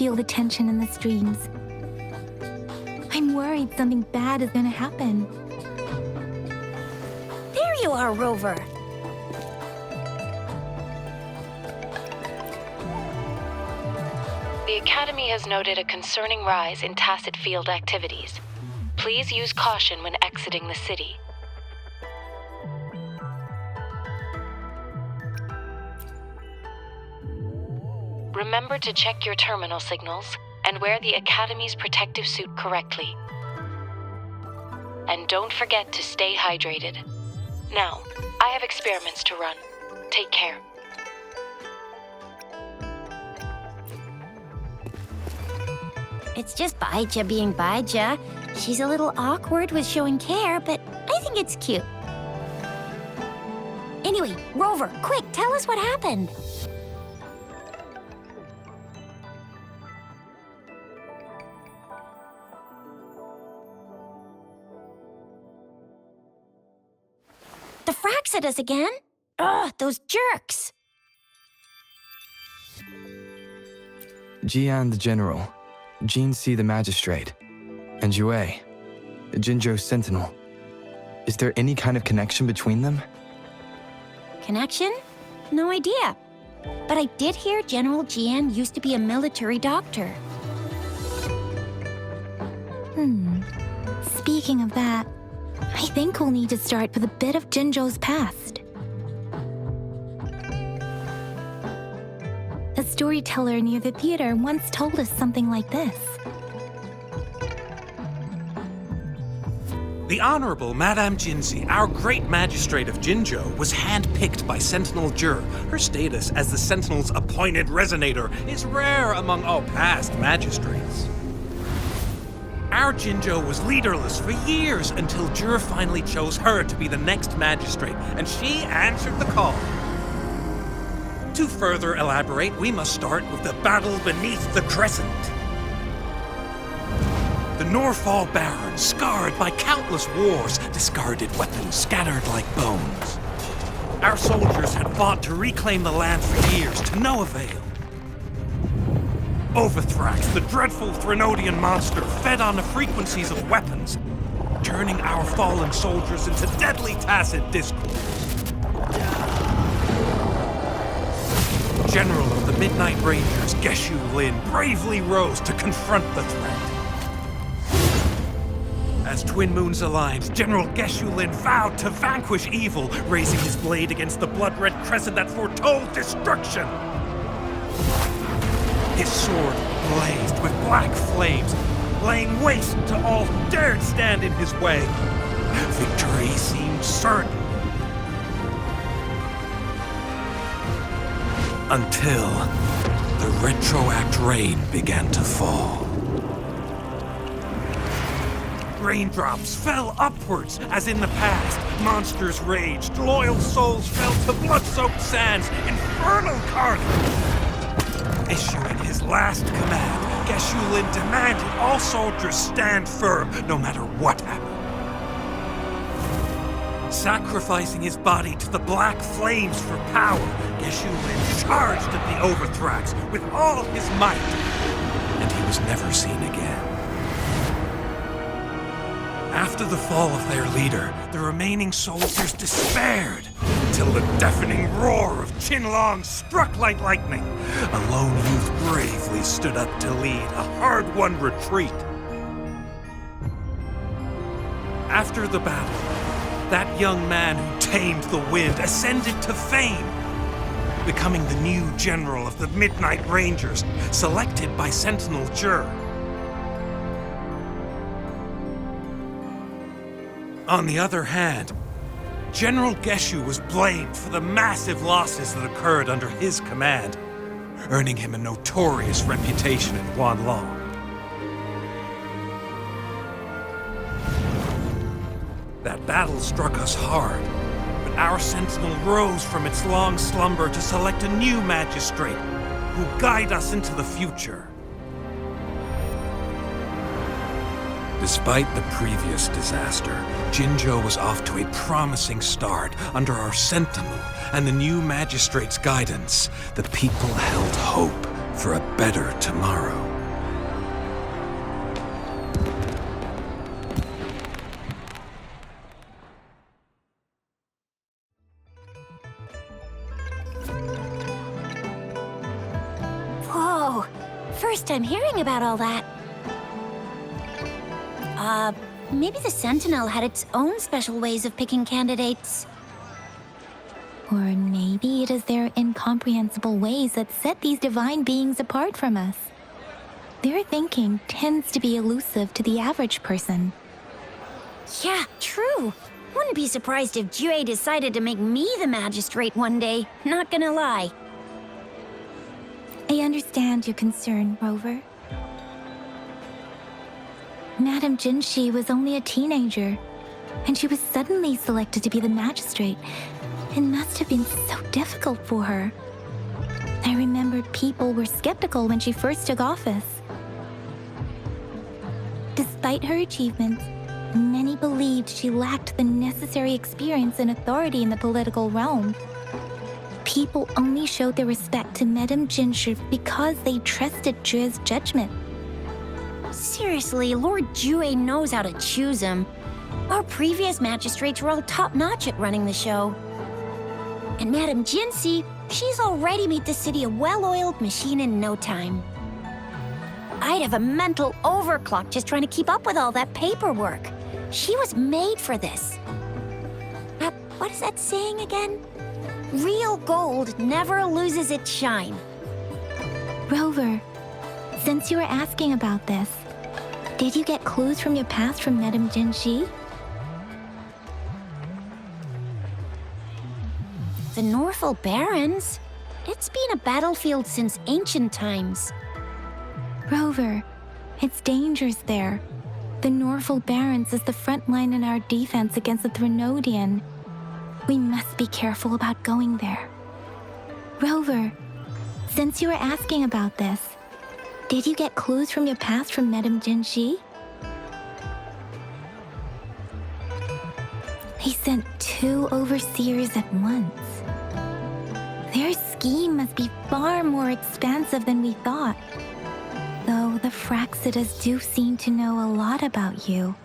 feel the tension in the streams. I'm worried something bad is gonna happen. There you are, Rover. The Academy has noted a concerning rise in tacit field activities. Please use caution when exiting the city. Remember to check your terminal signals and wear the Academy's protective suit correctly. And don't forget to stay hydrated. Now, I have experiments to run. Take care. It's just Baija being Baija. She's a little awkward with showing care, but I think it's cute. Anyway, Rover, quick, tell us what happened. The frags at us again? Ugh, those jerks! Jian the General, Jean C the Magistrate, and Yue, Jinzhou's Sentinel. Is there any kind of connection between them? Connection? No idea. But I did hear General Jian used to be a military doctor. Speaking of that, I think we'll need to start with a bit of Jinzhou's past. A storyteller near the theater once told us something like this. The Honorable Madame Jinzi, our great magistrate of Jinzhou, was handpicked by Sentinel Jur. Her status as the Sentinel's appointed Resonator is rare among all past magistrates. Our Jinzhou was leaderless for years until Jur finally chose her to be the next magistrate, and she answered the call. To further elaborate, we must start with the battle beneath the Crescent. The Norfall Barons, scarred by countless wars, discarded weapons scattered like bones. Our soldiers had fought to reclaim the land for years, to no avail. Overthrax, the dreadful Threnodian monster, fed on the frequencies of weapons, turning our fallen soldiers into deadly tacit discourse. General of the Midnight Rangers, Geshu Lin, bravely rose to confront the threat. As Twin Moons aligned, General Geshu Lin vowed to vanquish evil, raising his blade against the blood-red crescent that foretold destruction. His sword blazed with black flames, laying waste to all who dared stand in his way. Victory seemed certain. Until the retroact rain began to fall. Raindrops fell upwards, as in the past. Monsters raged, loyal souls fell to blood-soaked sands, infernal carnivals. Issuing his last command, Geshu Lin demanded all soldiers stand firm, no matter what happened. Sacrificing his body to the black flames for power, Geshu Lin charged at the Overthrax with all his might, and he was never seen again. After the fall of their leader, the remaining soldiers despaired, until the deafening roar of Qinlong struck like lightning. A lone youth bravely stood up to lead a hard-won retreat. After the battle, that young man who tamed the wind ascended to fame, becoming the new general of the Midnight Rangers, selected by Sentinel Jur. On the other hand, General Geshu was blamed for the massive losses that occurred under his command, earning him a notorious reputation in Guanlong. That battle struck us hard, but our Sentinel rose from its long slumber to select a new magistrate who guide us into the future. Despite the previous disaster, Jinzhou was off to a promising start under our Sentinel and the new magistrate's guidance. The people held hope for a better tomorrow. first time hearing about all that. Maybe the Sentinel had its own special ways of picking candidates. Or maybe it is their incomprehensible ways that set these divine beings apart from us. Their thinking tends to be elusive to the average person. Yeah, true. Wouldn't be surprised if Jue decided to make me the magistrate one day. Not gonna lie. I understand your concern, Rover. Madame Jinshi was only a teenager, and she was suddenly selected to be the magistrate. It must have been so difficult for her. I remembered people were skeptical when she first took office. Despite her achievements, many believed she lacked the necessary experience and authority in the political realm. People only showed their respect to Madame Jinshi because they trusted Jue's judgment. Seriously, Lord Jue knows how to choose him. Our previous magistrates were all top-notch at running the show. And Madame Jinshi, she's already made the city a well-oiled machine in no time. I'd have a mental overclock just trying to keep up with all that paperwork. She was made for this. What is that saying again? Real gold never loses its shine. Rover, since you were asking about this, did you get clues from your past from Madame Jinshi? The Norful Barrens? It's been a battlefield since ancient times. Rover, it's dangerous there. The Norful Barrens is the front line in our defense against the Threnodian. We must be careful about going there. Rover, since you were asking about this, did you get clues from your past from Madame Jinshi? They sent 2 overseers at once. Their scheme must be far more expansive than we thought. Though the Fraxitas do seem to know a lot about you.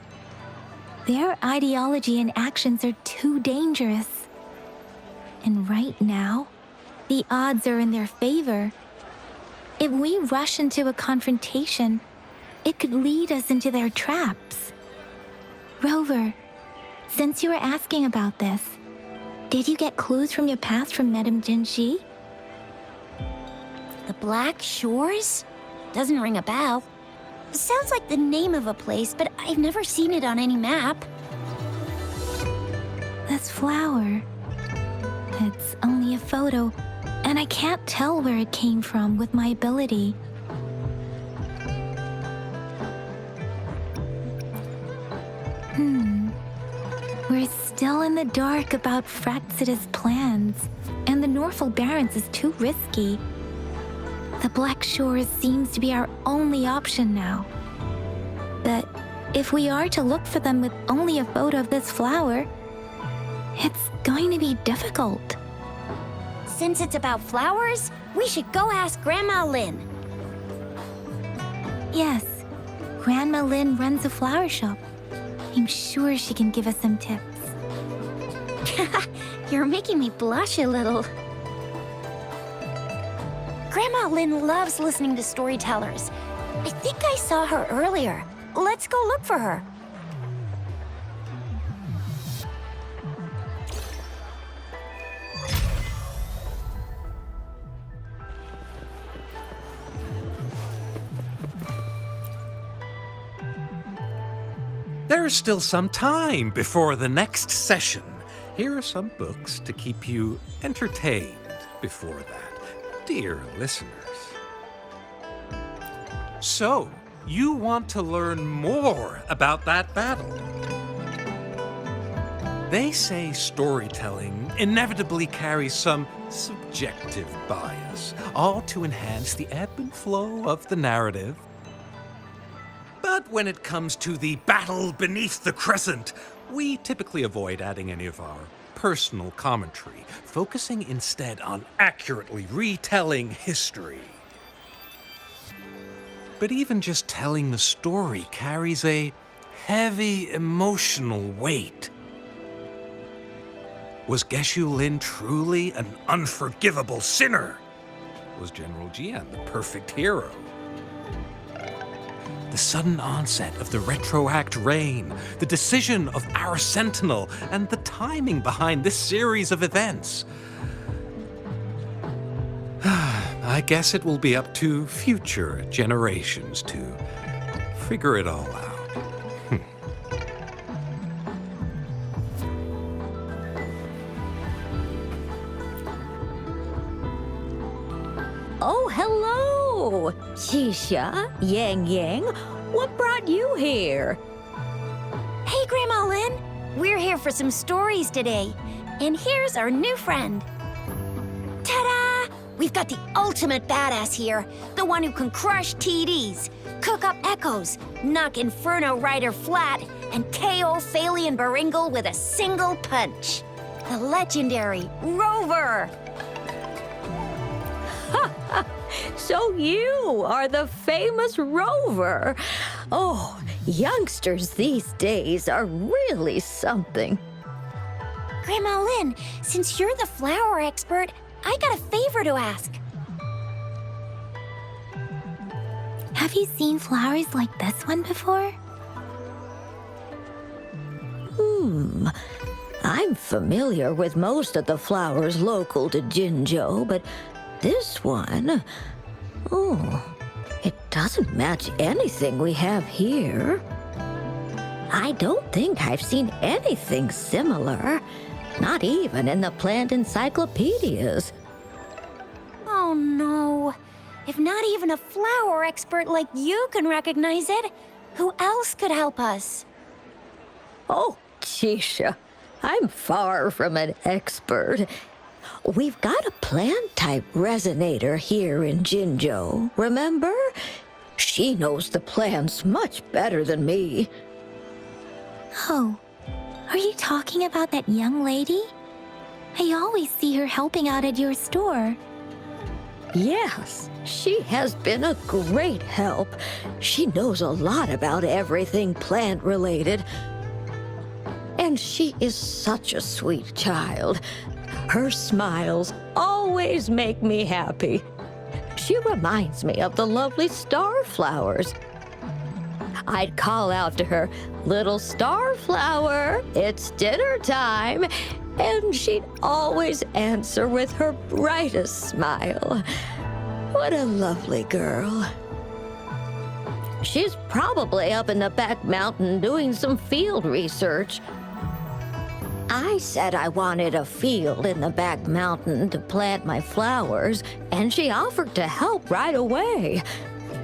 Their ideology and actions are too dangerous. And right now, the odds are in their favor. If we rush into a confrontation, it could lead us into their traps. Rover, since you were asking about this, did you get clues from your past from Madame Jinshi? The Black Shores? Doesn't ring a bell. Sounds like the name of a place, but I've never seen it on any map. This flower. It's only a photo, and I can't tell where it came from with my ability. We're still in the dark about Fraxitas' plans, and the Norful Barrens is too risky. The Black Shores seems to be our only option now. But if we are to look for them with only a photo of this flower, it's going to be difficult. Since it's about flowers, we should go ask Grandma Lynn. Yes, Grandma Lynn runs a flower shop. I'm sure she can give us some tips. You're making me blush a little. Grandma Lynn loves listening to storytellers. I think I saw her earlier. Let's go look for her. There's still some time before the next session. Here are some books to keep you entertained before that, dear listeners. So, you want to learn more about that battle? They say storytelling inevitably carries some subjective bias, all to enhance the ebb and flow of the narrative. But when it comes to the battle beneath the crescent, we typically avoid adding any of our personal commentary, focusing instead on accurately retelling history. But even just telling the story carries a heavy emotional weight. Was Geshu Lin truly an unforgivable sinner? Was General Jian the perfect hero? The sudden onset of the retroact rain, the decision of our Sentinel, and the timing behind this series of events. I guess it will be up to future generations to figure it all out. Oh, hello! Shisha, Yang Yang, what brought you here? Hey, Grandma Lynn. We're here for some stories today. And here's our new friend. Ta-da! We've got the ultimate badass here. The one who can crush TDs, cook up echoes, knock Inferno Rider flat, and KO Phalian Baringle with a single punch. The legendary Rover. So you are the famous Rover. Oh, youngsters these days are really something. Grandma Lynn, since you're the flower expert, I got a favor to ask. Have you seen flowers like this one before? I'm familiar with most of the flowers local to Jinzhou, but this one, it doesn't match anything we have here. I don't think I've seen anything similar, not even in the plant encyclopedias. Oh no. If not even a flower expert like you can recognize it, who else could help us? Oh, Chisha, I'm far from an expert. We've got a plant-type resonator here in Jinzhou, remember? She knows the plants much better than me. Oh, are you talking about that young lady? I always see her helping out at your store. Yes, she has been a great help. She knows a lot about everything plant-related. And she is such a sweet child. Her smiles always make me happy. She reminds me of the lovely starflowers. I'd call out to her, "Little starflower, it's dinner time," and she'd always answer with her brightest smile. What a lovely girl. She's probably up in the back mountain doing some field research. I said I wanted a field in the back mountain to plant my flowers, and she offered to help right away.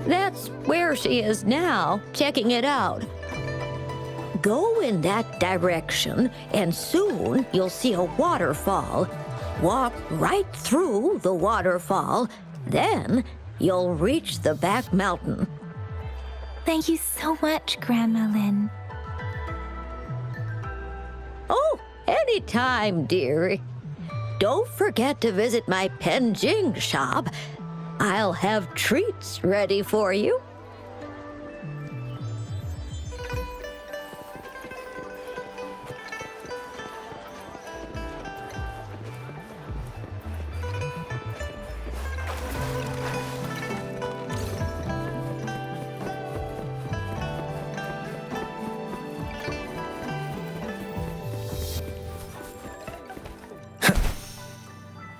That's where she is now, checking it out. Go in that direction, and soon you'll see a waterfall. Walk right through the waterfall, then you'll reach the back mountain. Thank you so much, Grandma Lynn. Oh, anytime, dearie. Don't forget to visit my Penjing shop. I'll have treats ready for you.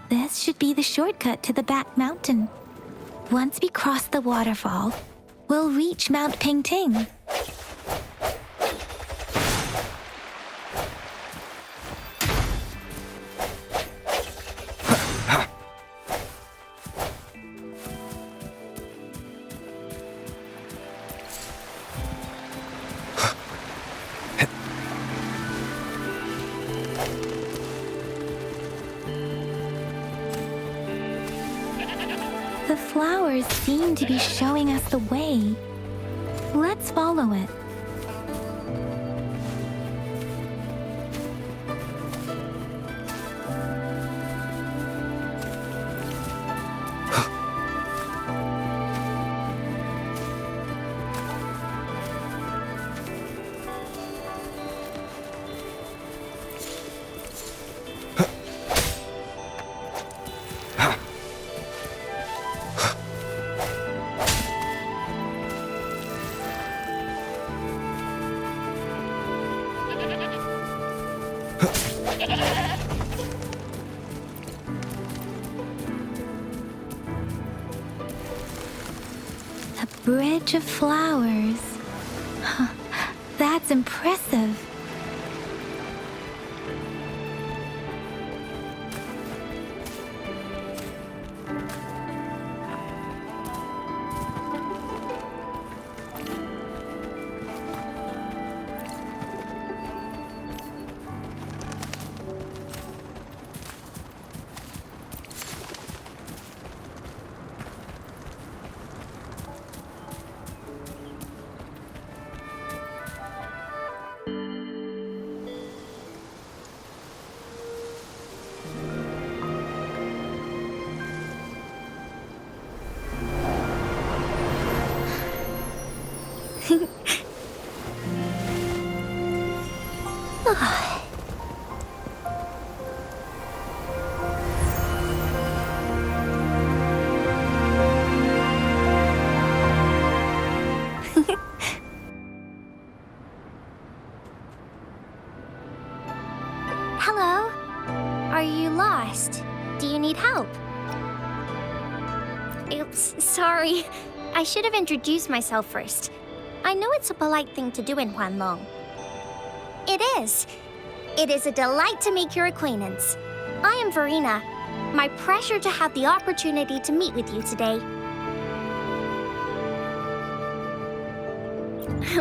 This should be the shortcut to the back mountain. Once we cross the waterfall, we'll reach Mount Pingting. The flowers seem to be showing us the way. Let's follow it. A bridge of flowers. Huh, that's impressive. Hello? Are you lost? Do you need help? Oops, sorry. I should have introduced myself first. I know it's a polite thing to do in Huanlong. It is. It is a delight to make your acquaintance. I am Verena. My pleasure to have the opportunity to meet with you today.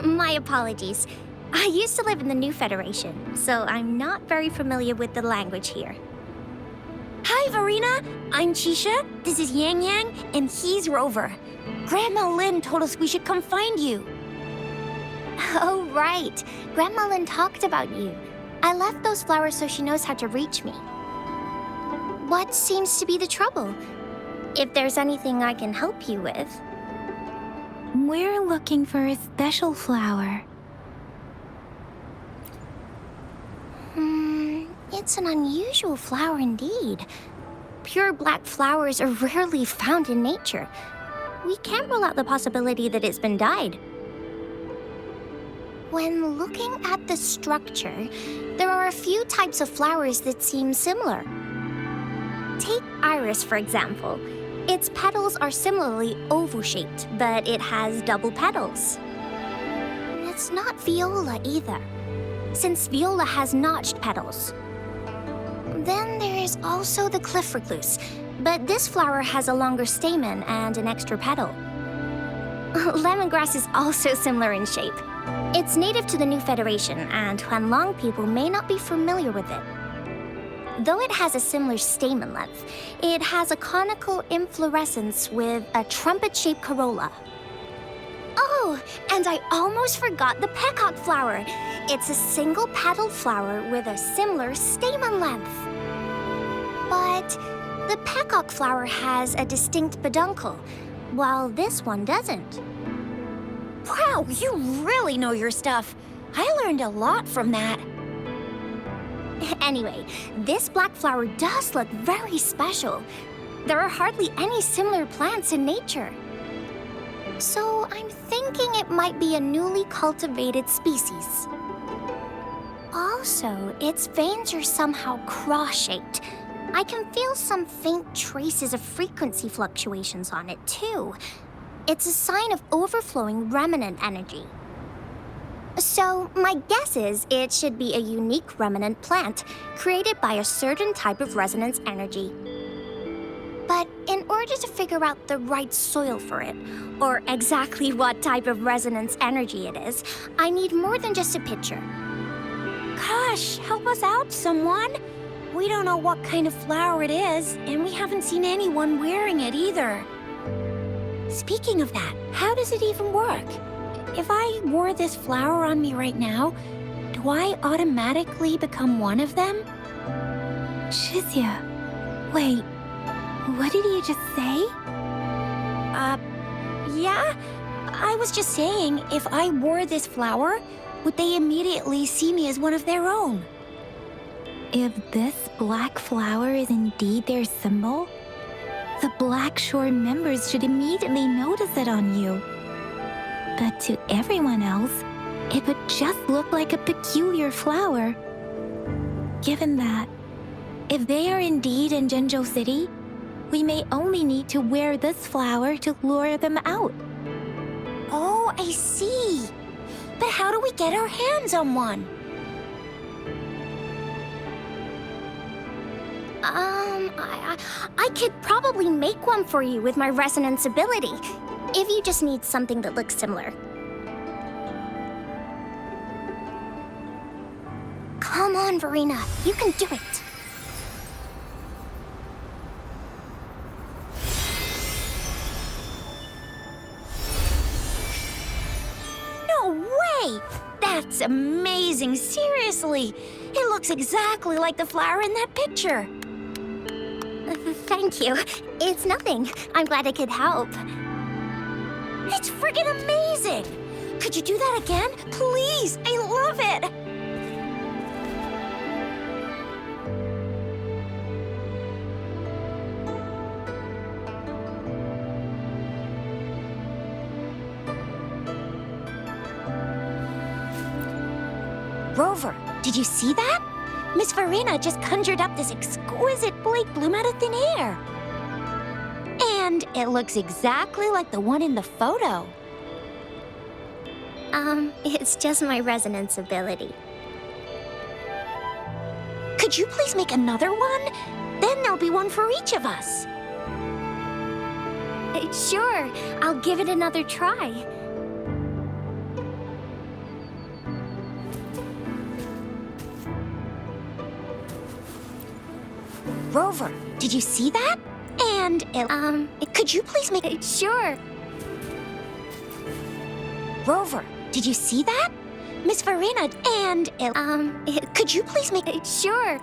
My apologies. I used to live in the New Federation, so I'm not very familiar with the language here. Hi, Verena. I'm Chisha. This is Yang Yang, and he's Rover. Grandma Lin told us we should come find you. Oh, right. Grandma Lin talked about you. I left those flowers so she knows how to reach me. What seems to be the trouble? If there's anything I can help you with. We're looking for a special flower. It's an unusual flower indeed. Pure black flowers are rarely found in nature. We can't rule out the possibility that it's been dyed. When looking at the structure, there are a few types of flowers that seem similar. Take iris, for example. Its petals are similarly oval-shaped, but it has double petals. It's not viola either, since viola has notched petals. Then there is also the cliff recluse, but this flower has a longer stamen and an extra petal. Lemongrass is also similar in shape. It's native to the New Federation, and Huanlong people may not be familiar with it. Though it has a similar stamen length, it has a conical inflorescence with a trumpet-shaped corolla. Oh, and I almost forgot the peacock flower. It's a single-petaled flower with a similar stamen length. But the peacock flower has a distinct peduncle, while this one doesn't. Wow, you really know your stuff. I learned a lot from that. Anyway, this black flower does look very special. There are hardly any similar plants in nature. So I'm thinking it might be a newly cultivated species. Also, its veins are somehow cross-shaped. I can feel some faint traces of frequency fluctuations on it, too. It's a sign of overflowing remnant energy. So, my guess is it should be a unique remnant plant created by a certain type of resonance energy. But in order to figure out the right soil for it, or exactly what type of resonance energy it is, I need more than just a picture. Gosh, help us out, someone! We don't know what kind of flower it is, and we haven't seen anyone wearing it either. Speaking of that, how does it even work? If I wore this flower on me right now, do I automatically become one of them? Shizia, wait, what did you just say? Yeah? I was just saying, if I wore this flower, would they immediately see me as one of their own? If this black flower is indeed their symbol, the Black Shore members should immediately notice it on you. But to everyone else, it would just look like a peculiar flower. Given that, if they are indeed in Jinzhou City, we may only need to wear this flower to lure them out. Oh, I see. But how do we get our hands on one? I could probably make one for you with my resonance ability, if you just need something that looks similar. Come on, Verena, you can do it. No way! That's amazing, seriously. It looks exactly like the flower in that picture. Thank you. It's nothing. I'm glad I could help. It's friggin' amazing! Could you do that again? Please! I love it! Rover, did you see that? Miss Verena just conjured up this exquisite Blake bloom out of thin air. And it looks exactly like the one in the photo. It's just my resonance ability. Could you please make another one? Then there'll be one for each of us. Sure, I'll give it another try. Rover, did you see that? And could you please make it? Sure. Rover, did you see that? Miss Verena, and could you please make it? Sure.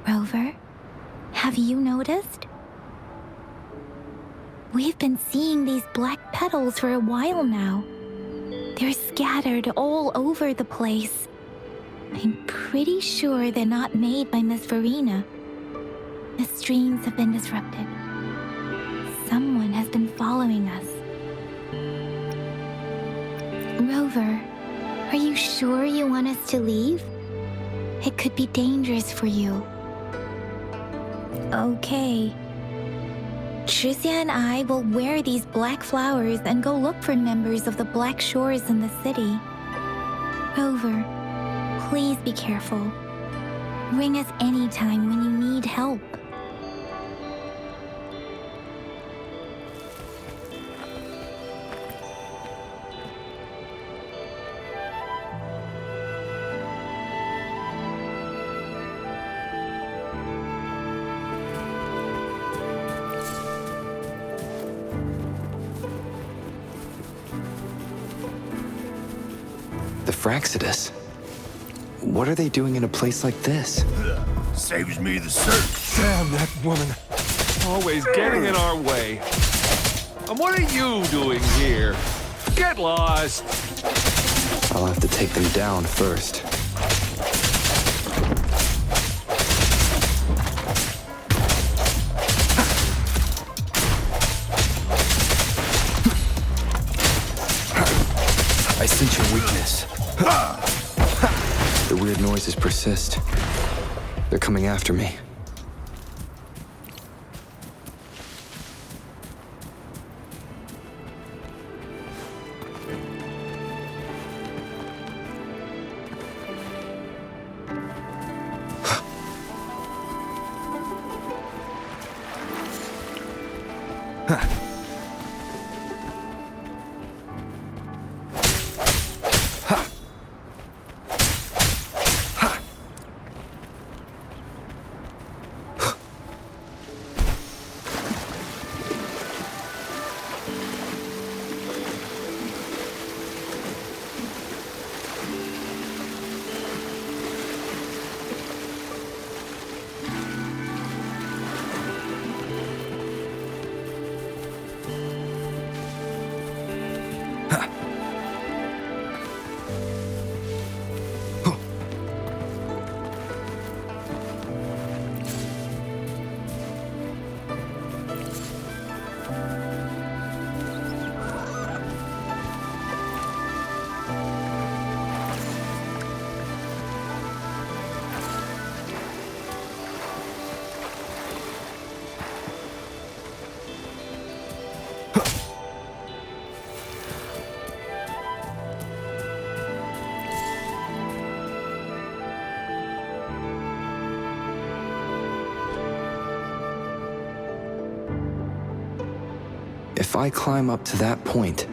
Rover, have you noticed? We've been seeing these black petals for a while now. They're scattered all over the place. I'm pretty sure they're not made by Miss Verena. The streams have been disrupted. Someone has been following us. Rover, are you sure you want us to leave? It could be dangerous for you. Okay. Tricia and I will wear these black flowers and go look for members of the Black Shores in the city. Rover, please be careful. Ring us anytime when you need help. The Fraxidus? What are they doing in a place like this? Saves me the search. Damn that woman. Always getting in our way. And what are you doing here? Get lost. I'll have to take them down first. I sense your weakness. The weird noises persist. They're coming after me. If I climb up to that point,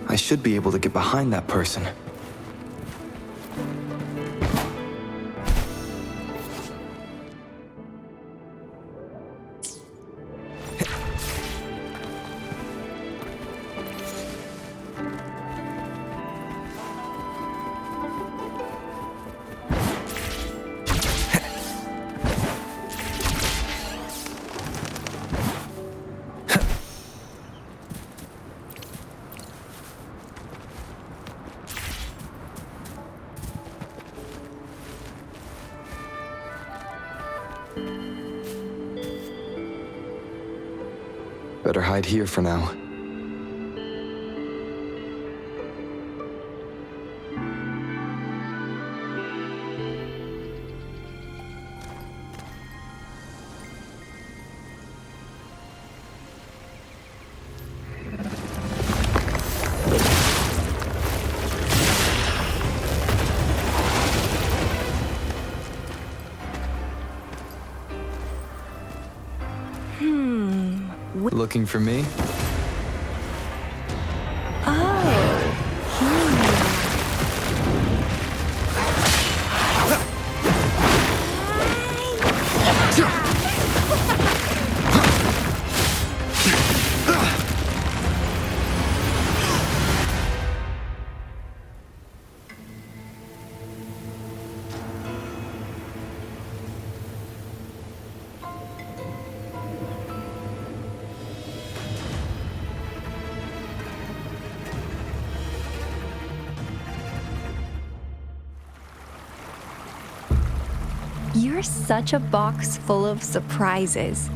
I should be able to get behind that person. Better hide here for now. Looking for me? You're such a box full of surprises.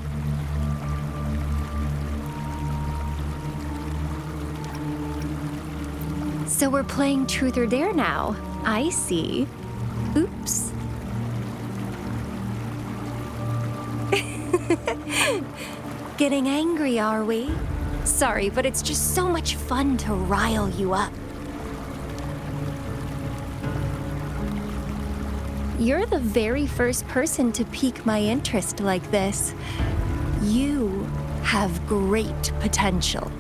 So we're playing Truth or Dare now. I see. Oops. Getting angry, are we? Sorry, but it's just so much fun to rile you up. You're the very first person to pique my interest like this. You have great potential.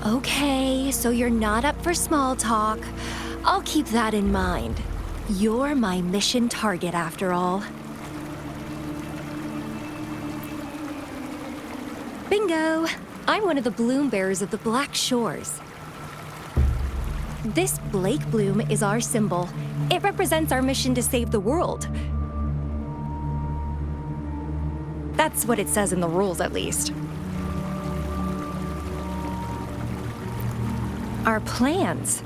Okay, so you're not up for small talk. I'll keep that in mind. You're my mission target after all. Bingo! I'm one of the bloom bearers of the Black Shores. This Blake bloom is our symbol. It represents our mission to save the world. That's what it says in the rules, at least. Our plans?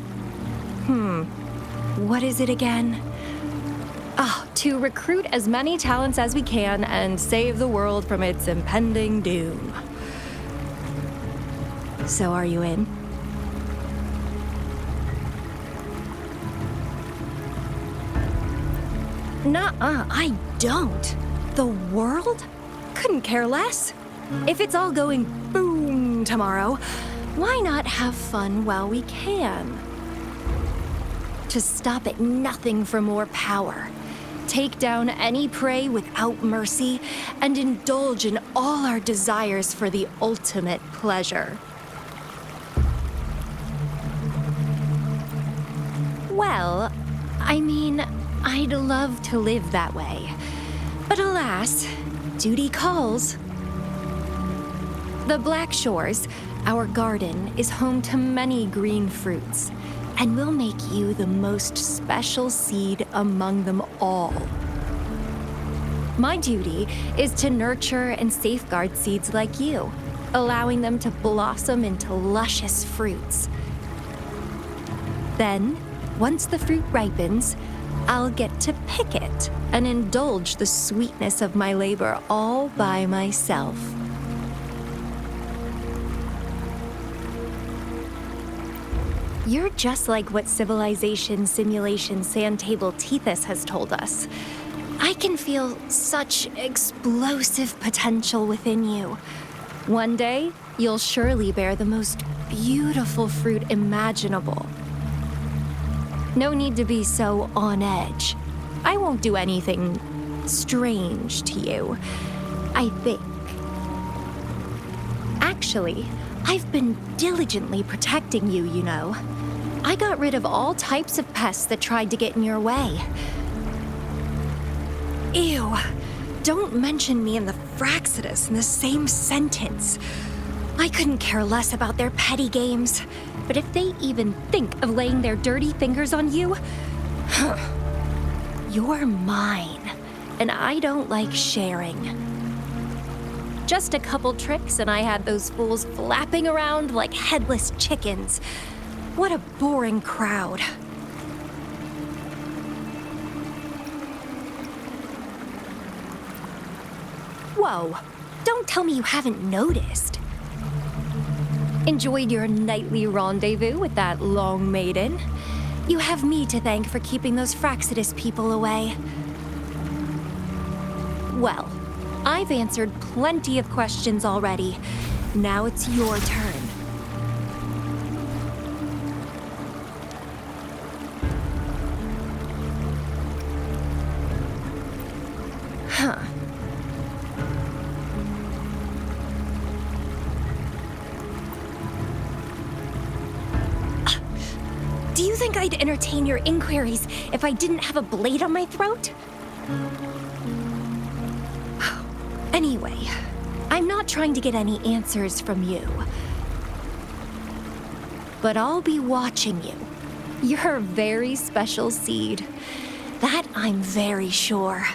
What is it again? To recruit as many talents as we can and save the world from its impending doom. So are you in? Nuh-uh, I don't. The world? Couldn't care less. If it's all going boom tomorrow, why not have fun while we can? To stop at nothing for more power, take down any prey without mercy, and indulge in all our desires for the ultimate pleasure. Well, I mean, I'd love to live that way. But alas, duty calls. The Black Shores, our garden, is home to many green fruits, and we'll make you the most special seed among them all. My duty is to nurture and safeguard seeds like you, allowing them to blossom into luscious fruits. Then, once the fruit ripens, I'll get to pick it and indulge the sweetness of my labor all by myself. You're just like what Civilization Simulation Sandtable Tethys has told us. I can feel such explosive potential within you. One day, you'll surely bear the most beautiful fruit imaginable. No need to be so on edge. I won't do anything strange to you. I think Actually, I've been diligently protecting you, you know. I got rid of all types of pests that tried to get in your way. Ew. Don't mention me and the Fraxitus in the same sentence. I couldn't care less about their petty games, but if they even think of laying their dirty fingers on you, you're mine, and I don't like sharing. Just a couple tricks and I had those fools flapping around like headless chickens. What a boring crowd. Whoa, don't tell me you haven't noticed. Enjoyed your nightly rendezvous with that long maiden? You have me to thank for keeping those Fraxitus people away. Well, I've answered plenty of questions already. Now it's your turn. Huh. Do you think I'd entertain your inquiries if I didn't have a blade on my throat? Anyway, I'm not trying to get any answers from you. But I'll be watching you. You're a very special seed. That I'm very sure.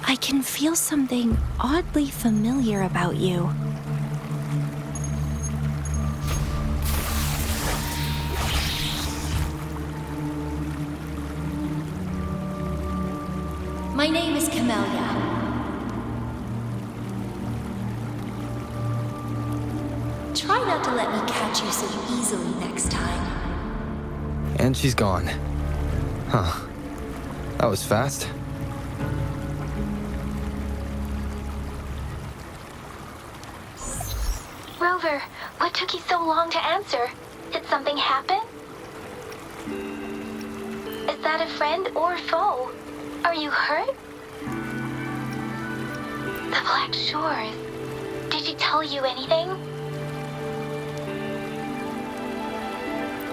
I can feel something oddly familiar about you. My name is Camellia. Try not to let me catch you so easily next time. And she's gone. Huh. That was fast. Rover, what took you so long to answer? Did something happen? Is that a friend or foe? Are you hurt? The Black Shores. Did she tell you anything?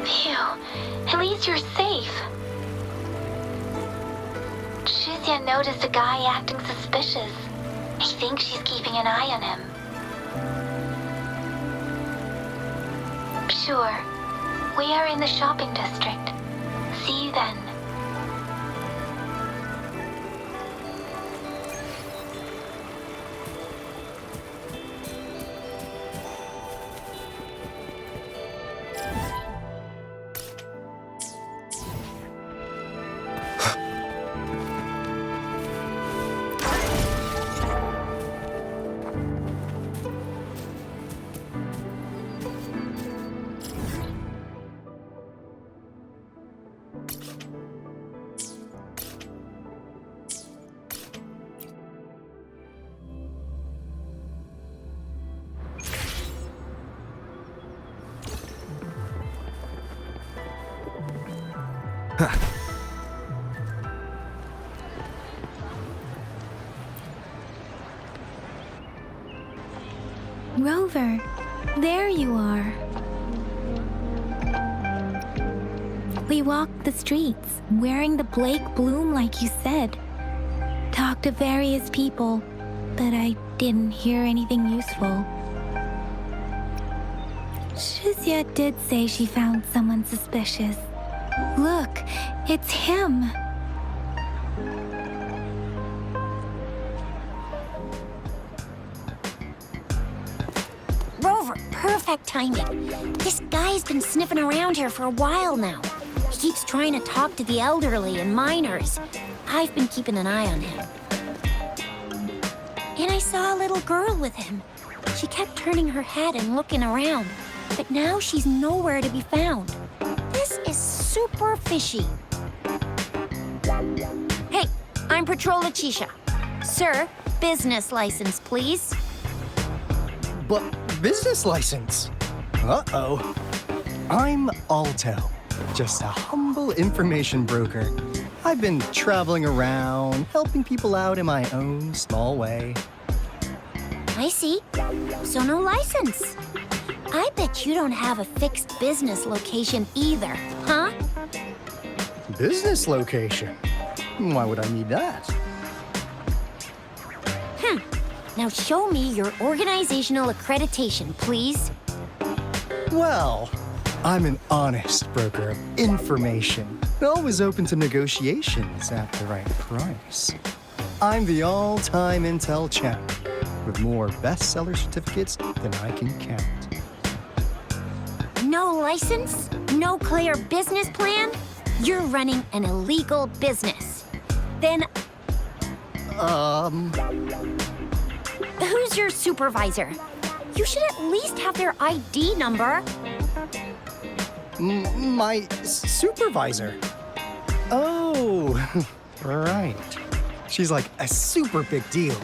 Phew, at least you're safe. Shizia noticed a guy acting suspicious. I think she's keeping an eye on him. Sure. We are in the shopping district. See you then. Rover, there you are. We walked the streets, wearing the Blake bloom like you said. Talked to various people, but I didn't hear anything useful. Shizia did say she found someone suspicious. Look, it's him. Rover, perfect timing. This guy's been sniffing around here for a while now. He keeps trying to talk to the elderly and minors. I've been keeping an eye on him. And I saw a little girl with him. She kept turning her head and looking around, but now she's nowhere to be found. This is super fishy. Hey, I'm Patrol Letitia. Sir, business license, please. But business license? Uh-oh. I'm Alto, just a humble information broker. I've been traveling around, helping people out in my own small way. I see. So no license. I bet you don't have a fixed business location either, huh? Business location? Why would I need that? Now show me your organizational accreditation, please. Well, I'm an honest broker of information, always open to negotiations at the right price. I'm the all-time Intel champ, with more bestseller certificates than I can count. No license? No clear business plan? You're running an illegal business. Then who's your supervisor? You should at least have their ID number. My supervisor? Oh, right. She's like a super big deal.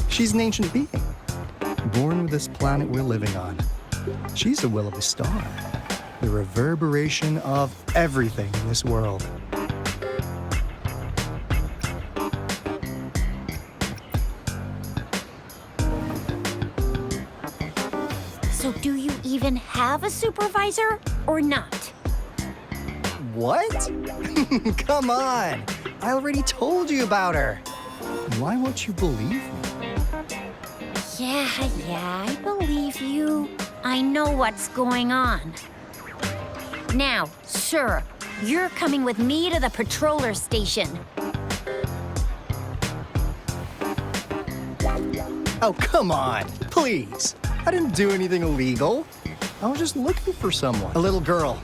She's an ancient being, born with this planet we're living on. She's the will of the star, the reverberation of everything in this world. So do you even have a supervisor or not? What? Come on! I already told you about her. Why won't you believe me? Yeah, I believe you. I know what's going on. Now, sir, you're coming with me to the patroller station. Oh, come on, please. I didn't do anything illegal. I was just looking for someone. A little girl.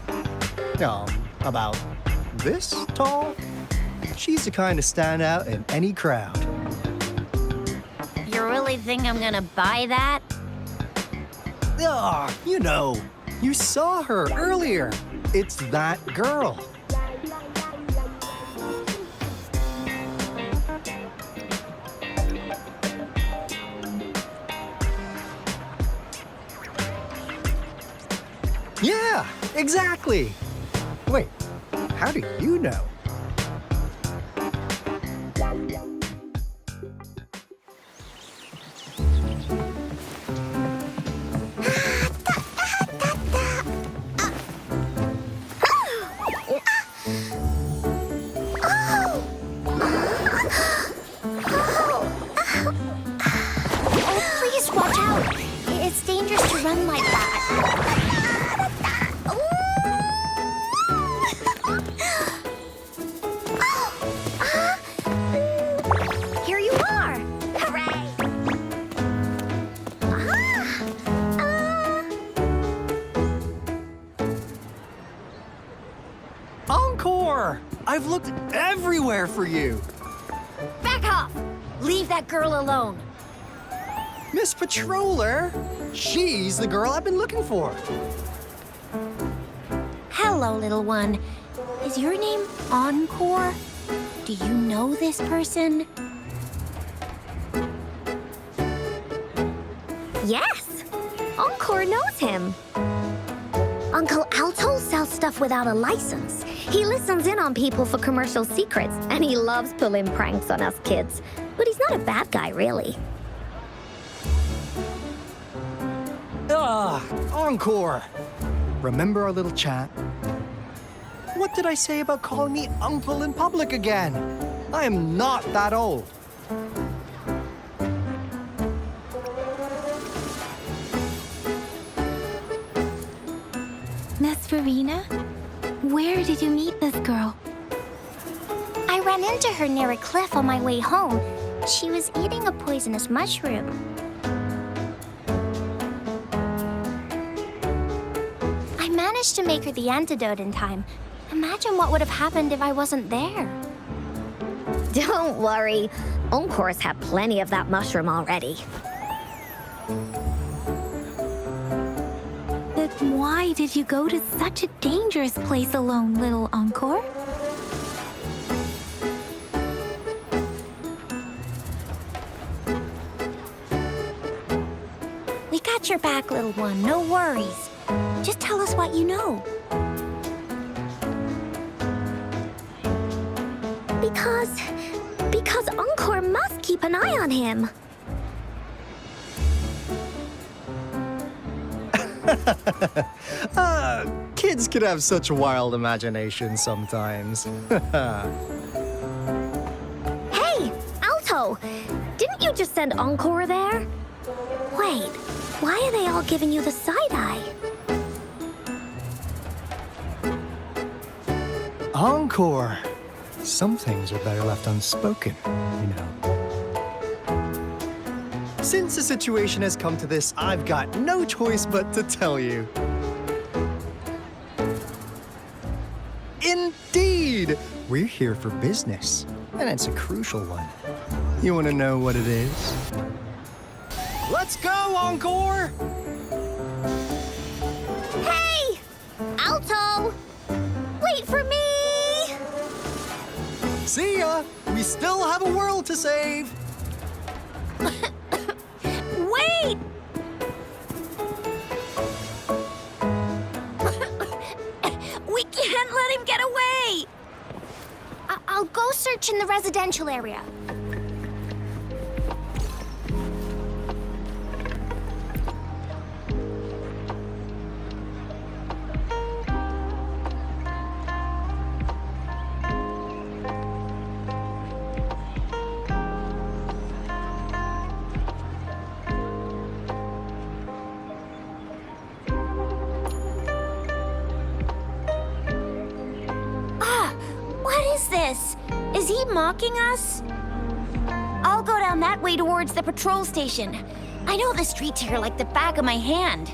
About this tall. She's the kind to stand out in any crowd. You really think I'm gonna buy that? You know, you saw her earlier. It's that girl. Yeah, exactly. Wait, how do you know? Please watch out. It's dangerous to run like that. Here you are. Hooray. Encore! I've looked everywhere for you. Back off. Leave that girl alone. Miss Patroller, she's the girl I've been looking for. Hello, little one. Is your name Encore? Do you know this person? Yes, Encore knows him. Uncle Alto sells stuff without a license. He listens in on people for commercial secrets, and he loves pulling pranks on us kids. But he's not a bad guy, really. Encore! Remember our little chat? What did I say about calling me uncle in public again? I am not that old. Miss Verena, where did you meet this girl? I ran into her near a cliff on my way home. She was eating a poisonous mushroom. I managed to make her the antidote in time. Imagine what would have happened if I wasn't there. Don't worry. Encore's had plenty of that mushroom already. But why did you go to such a dangerous place alone, little Encore? We got your back, little one. No worries. Just tell us what you know. Because Encore must keep an eye on him. Kids can have such wild imaginations sometimes. Hey, Alto! Didn't you just send Encore there? Wait, why are they all giving you the side-eye? Encore! Some things are better left unspoken, you know. Since the situation has come to this, I've got no choice but to tell you. Indeed! We're here for business, and it's a crucial one. You want to know what it is? Let's go, Encore! Hey! Alto! Wait for me! See ya! We still have a world to save! Wait! We can't let him get away! I'll go search in the residential area. Is he mocking us? I'll go down that way towards the patrol station. I know the streets here like the back of my hand.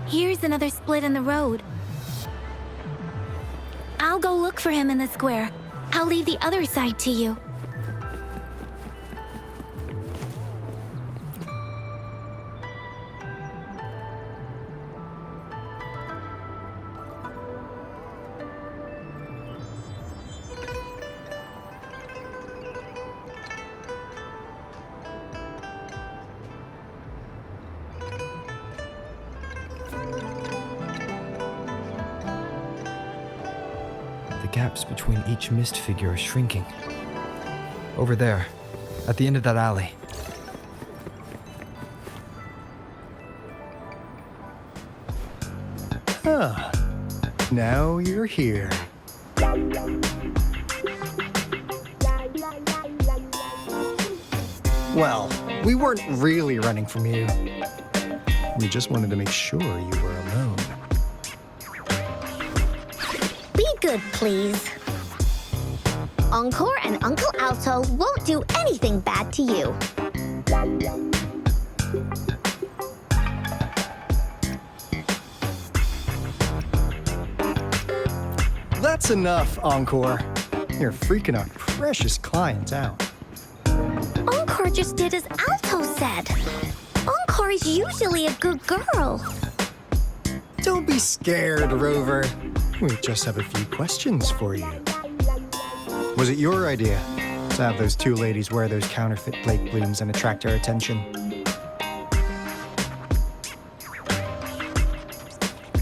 Here's another split in the road. I'll go look for him in the square. I'll leave the other side to you. The gaps between each mist figure are shrinking. Over there, at the end of that alley. Huh. Now you're here. Well, we weren't really running from you. We just wanted to make sure you were alone. Be good, please. Encore and Uncle Alto won't do anything bad to you. That's enough, Encore. You're freaking our precious client out. Encore just did as Alto said. Encore is usually a good girl. Don't be scared, Rover. We just have a few questions for you. Was it your idea to have those two ladies wear those counterfeit Blake blooms and attract our attention?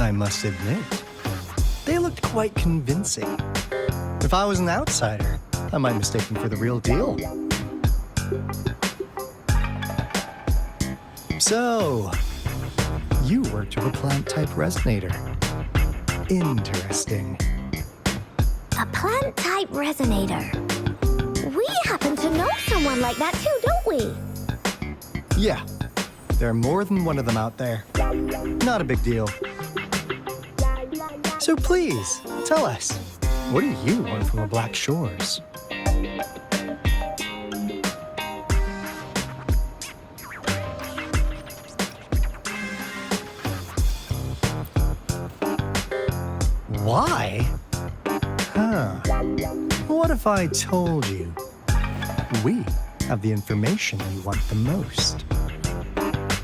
I must admit, they looked quite convincing. If I was an outsider, I might mistake them for the real deal. So, you worked with a plant-type resonator. Interesting. A plant-type resonator. We happen to know someone like that too, don't we? Yeah, there are more than one of them out there. Not a big deal. So please, tell us, what do you want from the Black Shores? I told you? We have the information you want the most.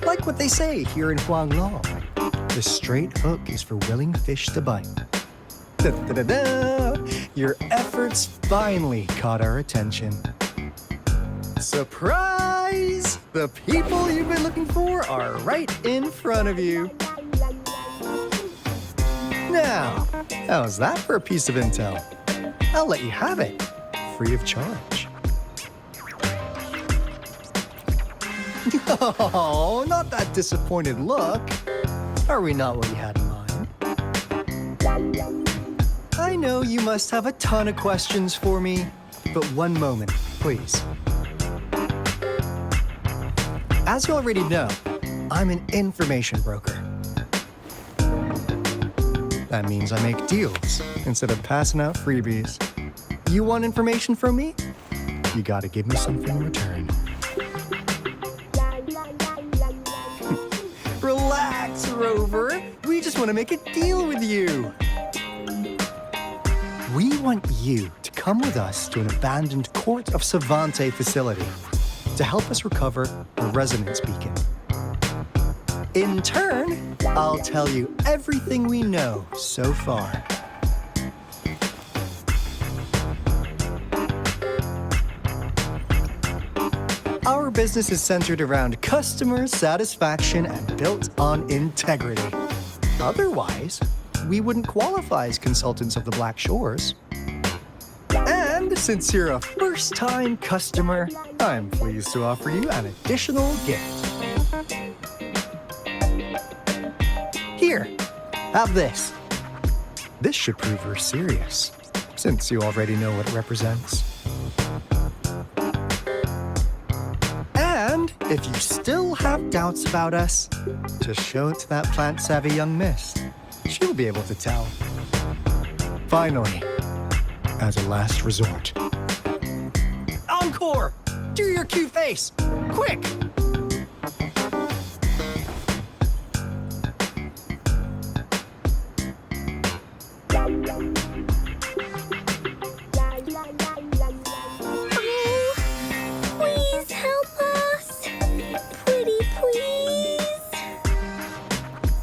Like what they say here in Huanglong, the straight hook is for willing fish to bite. Da-da-da-da! Your efforts finally caught our attention. Surprise! The people you've been looking for are right in front of you. Now, how's that for a piece of intel? I'll let you have it, free of charge. Oh, not that disappointed look. Are we not what you had in mind? I know you must have a ton of questions for me, but one moment, please. As you already know, I'm an information broker. That means I make deals instead of passing out freebies. You want information from me? You gotta give me something in return. Relax, Rover. We just want to make a deal with you. We want you to come with us to an abandoned Court of Savante facility to help us recover the resonance beacon. In turn, I'll tell you everything we know so far. Our business is centered around customer satisfaction and built on integrity. Otherwise, we wouldn't qualify as consultants of the Black Shores. And since you're a first-time customer, I'm pleased to offer you an additional gift. Here, have this. This should prove we're serious, since you already know what it represents. And if you still have doubts about us, just show it to that plant-savvy young miss. She'll be able to tell. Finally, as a last resort. Encore! Do your cute face! Quick! Please help us. Pretty please.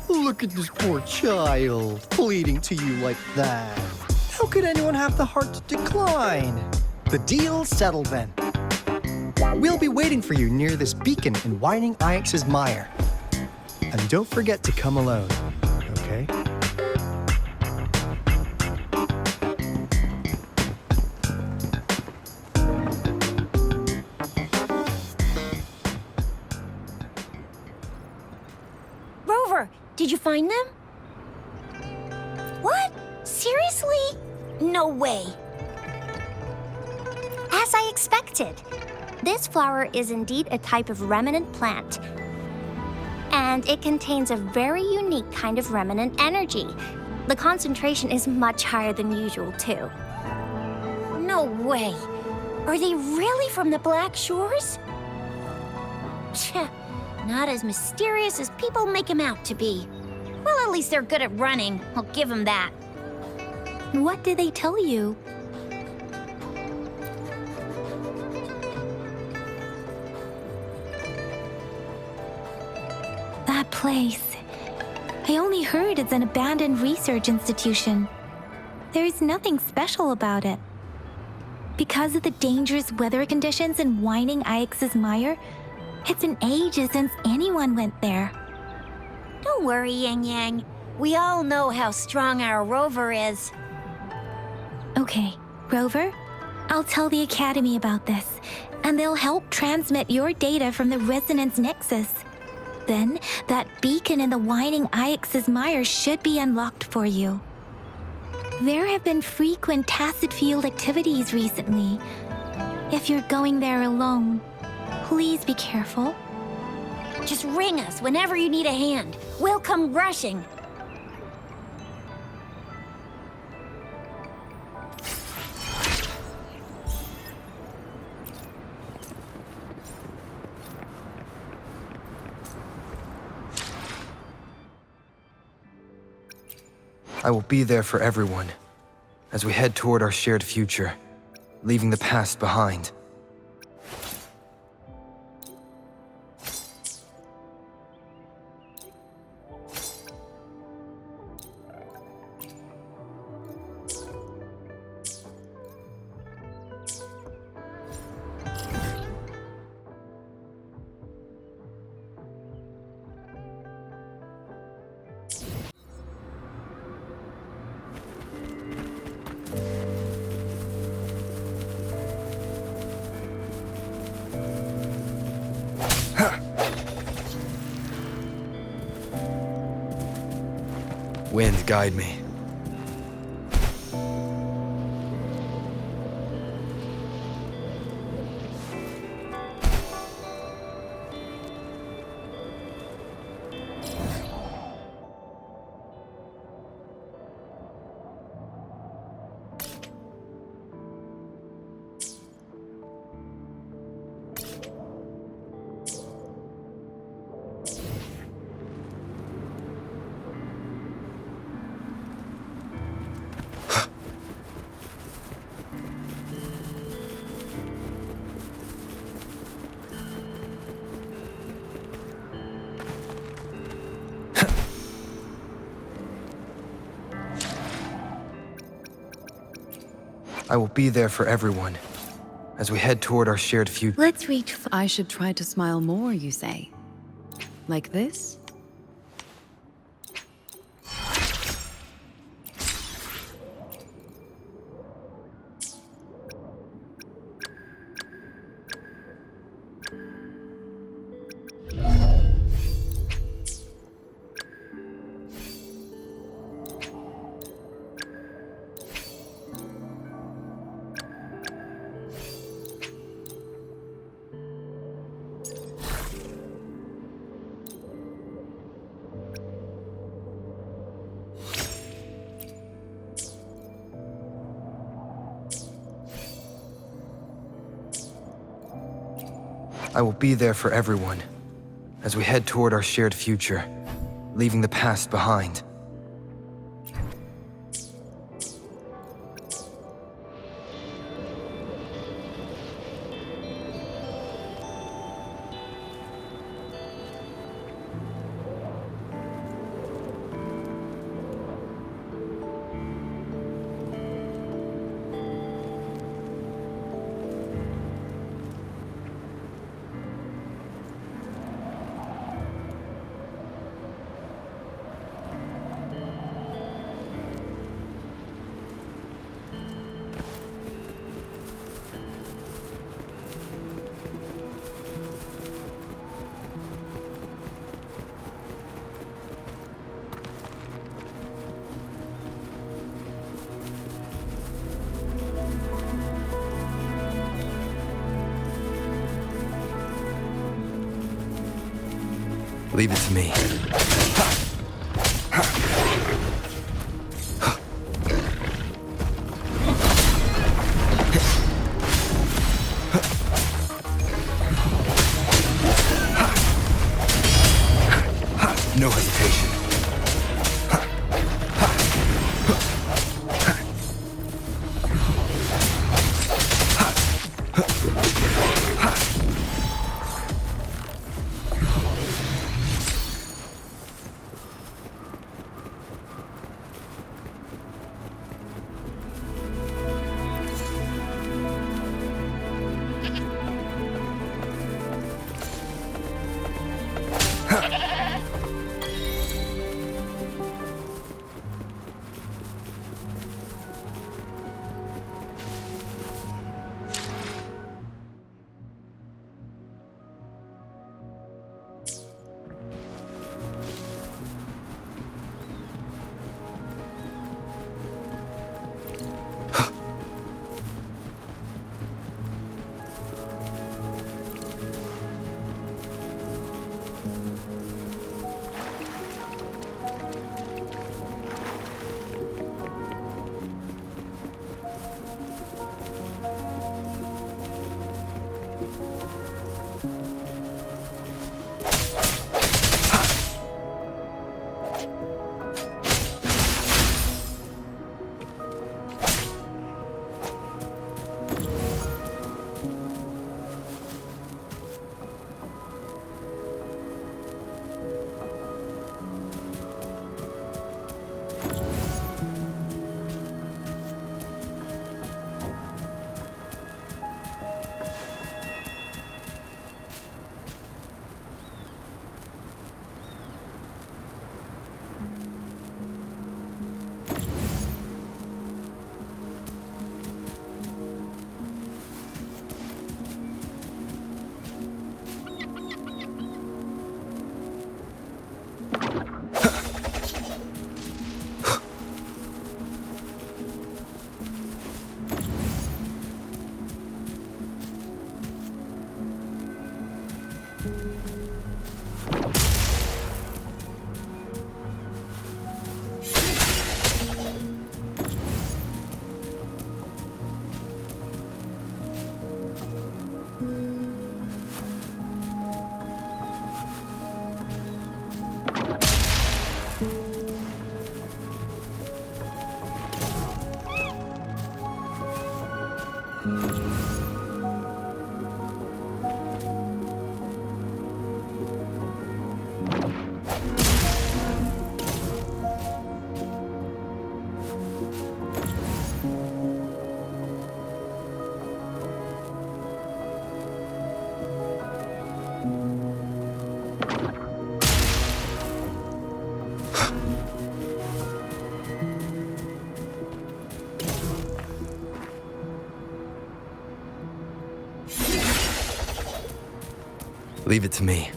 Look at this poor child, pleading to you like that. How could anyone have the heart to decline? The deal's settled then. We'll be waiting for you near this beacon in Winding Ix's mire. And don't forget to come alone, okay? Rover, did you find them? What? Seriously? No way. As I expected. This flower is indeed a type of remnant plant. And it contains a very unique kind of remnant energy. The concentration is much higher than usual, too. No way. Are they really from the Black Shores? Tch, not as mysterious as people make them out to be. Well, at least they're good at running. I'll give them that. What did they tell you? That place. I only heard it's an abandoned research institution. There's nothing special about it. Because of the dangerous weather conditions in Winding Ix's mire, it's been ages since anyone went there. Don't worry, Yang Yang. We all know how strong our Rover is. Okay, Rover, I'll tell the Academy about this, and they'll help transmit your data from the Resonance Nexus. Then, that beacon in the Winding Ix's mire should be unlocked for you. There have been frequent tacit field activities recently. If you're going there alone, please be careful. Just ring us whenever you need a hand. We'll come rushing. I will be there for everyone as we head toward our shared future. leaving the past behind. Wind, guide me. I will be there for everyone as we head toward our shared future. Let's reach. I should try to smile more, you say? Like this? I will be there for everyone as we head toward our shared future, leaving the past behind. Leave it to me. No hesitation. Leave it to me.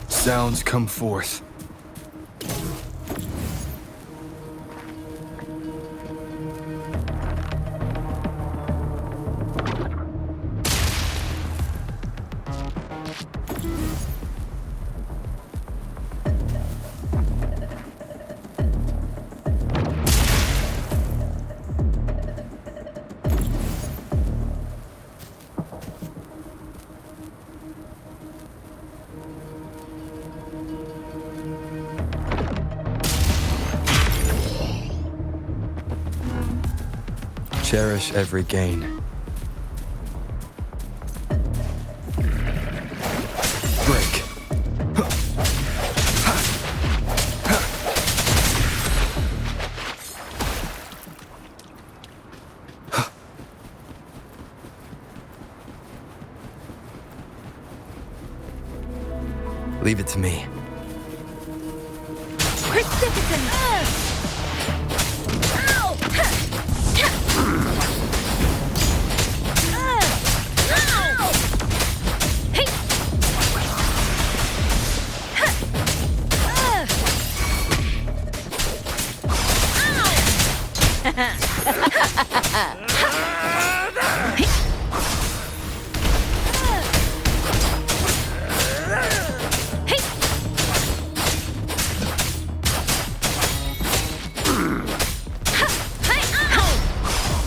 Sounds come forth. Cherish every gain. Break. Leave it to me.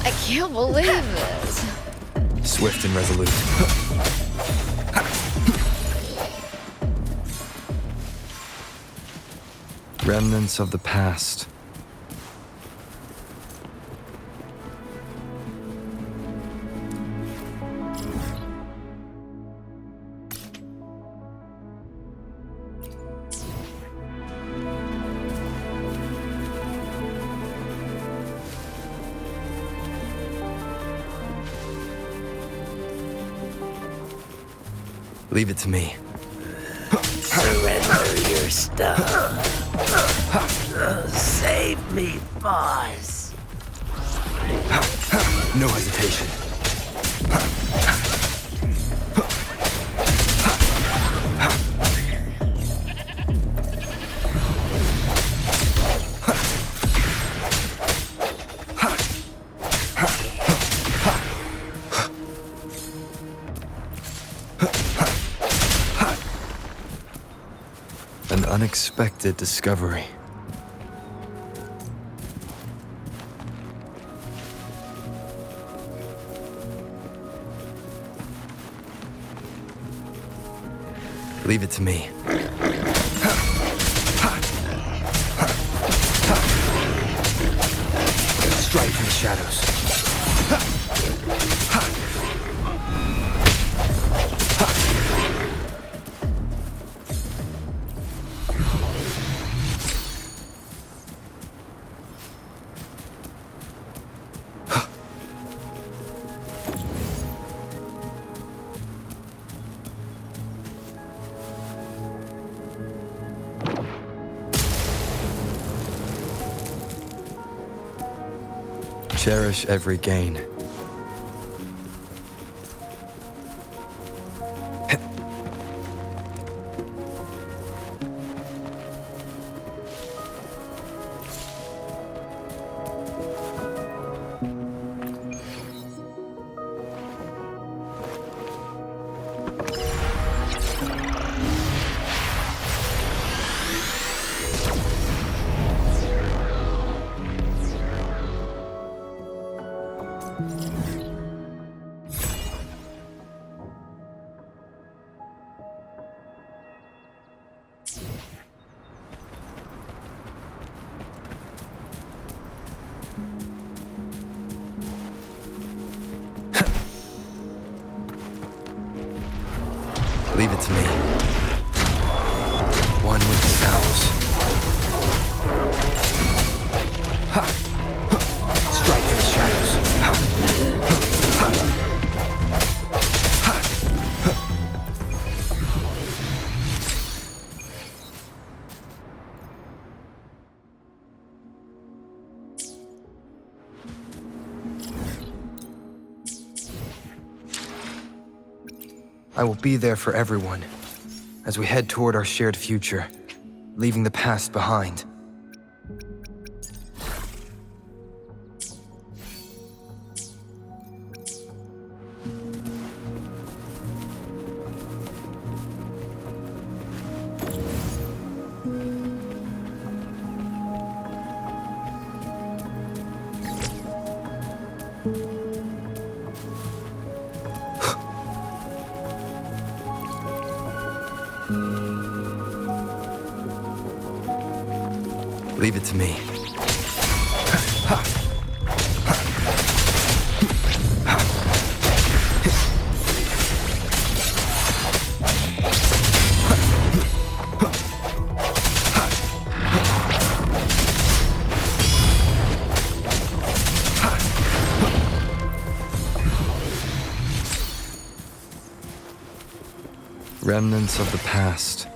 I can't believe this. Swift and resolute. Remnants of the past. Leave it to me. Surrender your stuff. Save me, boss. No hesitation. An unexpected discovery. Leave it to me. Strike from the shadows. Cherish every gain. Leave it to me. One with the sounds. Ha! Strike for the shadows. Ha! Ha! Ha! I will be there for everyone as we head toward our shared future, leaving the past behind. Leave it to me. Remnants of the past.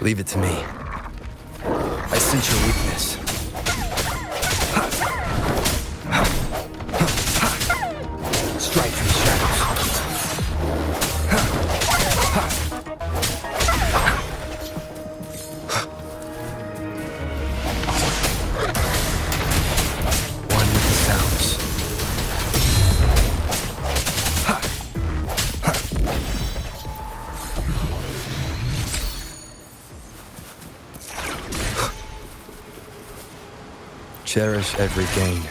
Leave it to me. I sense your weakness. Strike from the shadows. One with the sounds. Cherish every gain.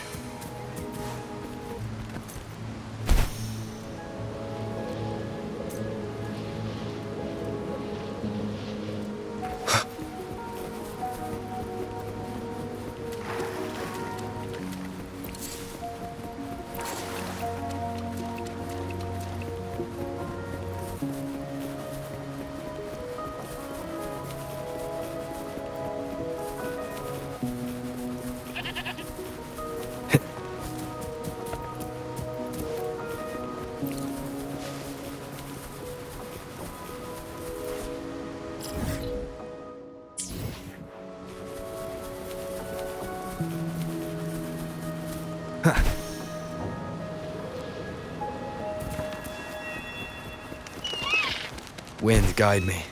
Wind, guide me.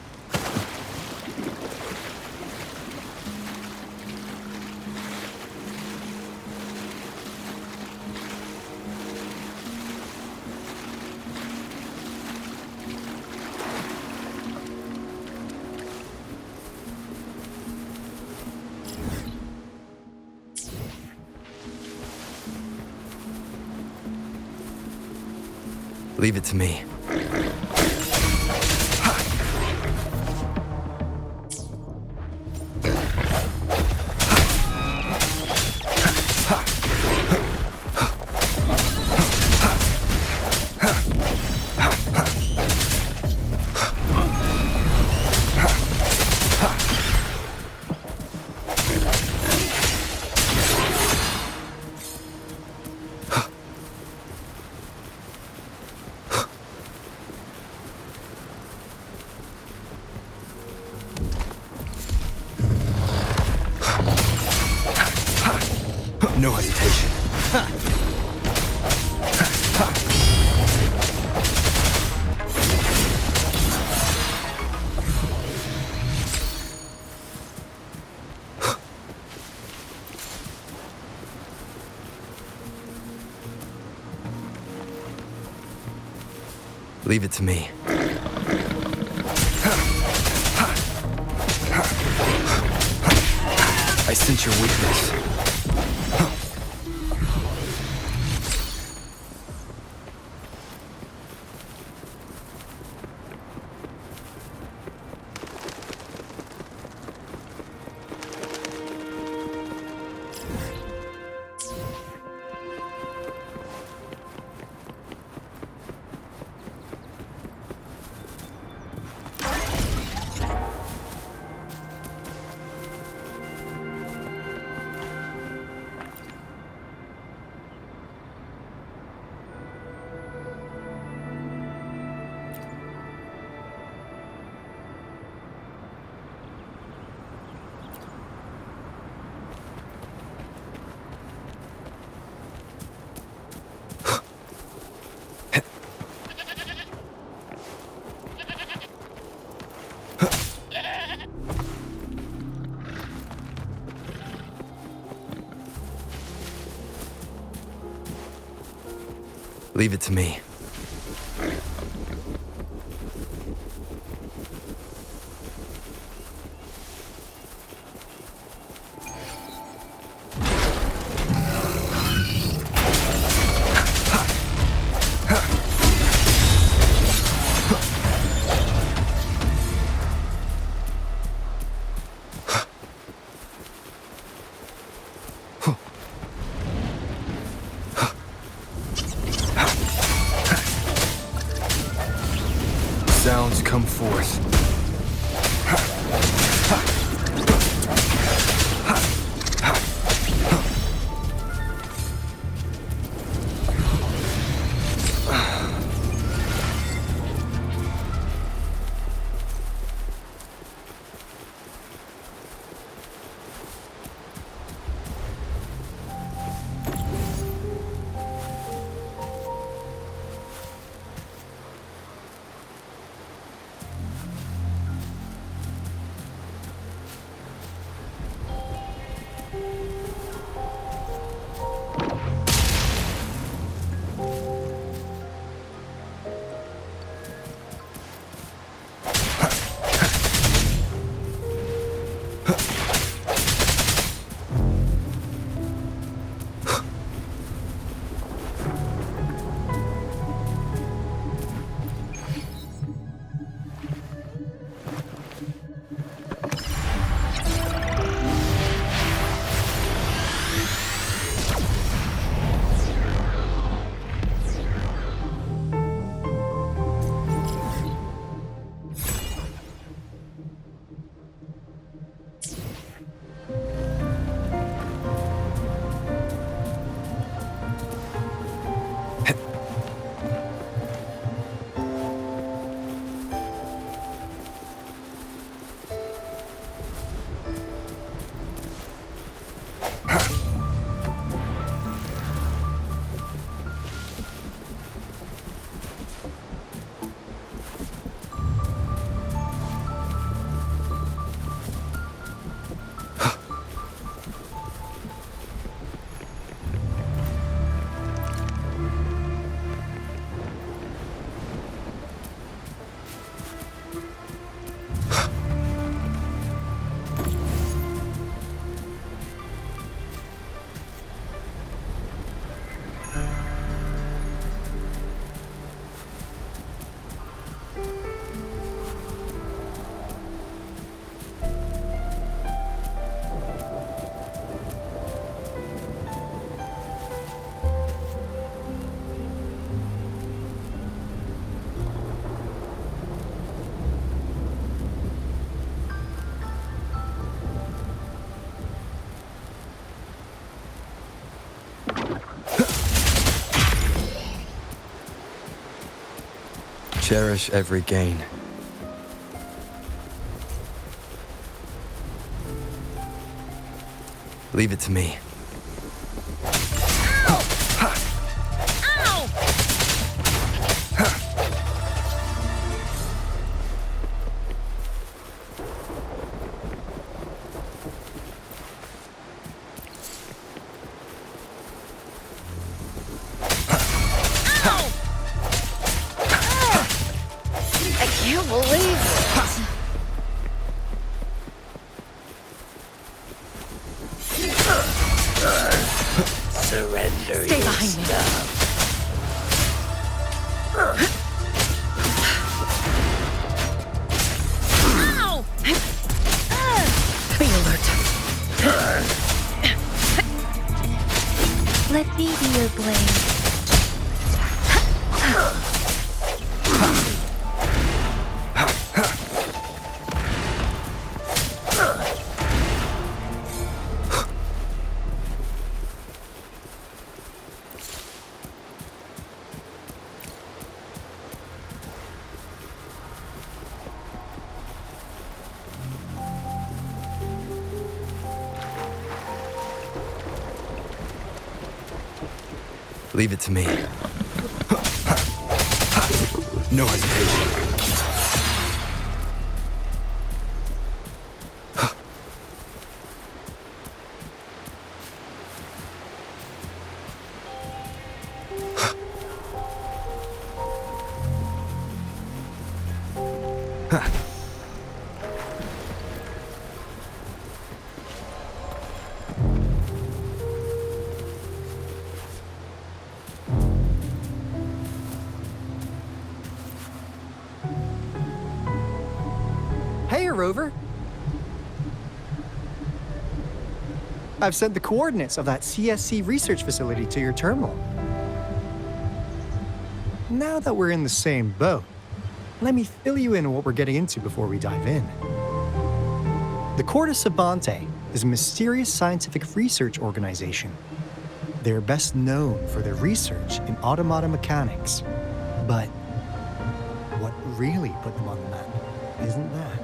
Leave it to me. No hesitation. Leave it to me. I sense your weakness. Leave it to me. Cherish every gain. Leave it to me. Surrender. Stay behind me. Ow! Be alert. Let me be your blade. Leave it to me. No hesitation. Hey, Rover. I've sent the coordinates of that CSC research facility to your terminal. Now that we're in the same boat, let me fill you in on what we're getting into before we dive in. The Corda Savante is a mysterious scientific research organization. They're best known for their research in automata mechanics. But what really put them on the map isn't that.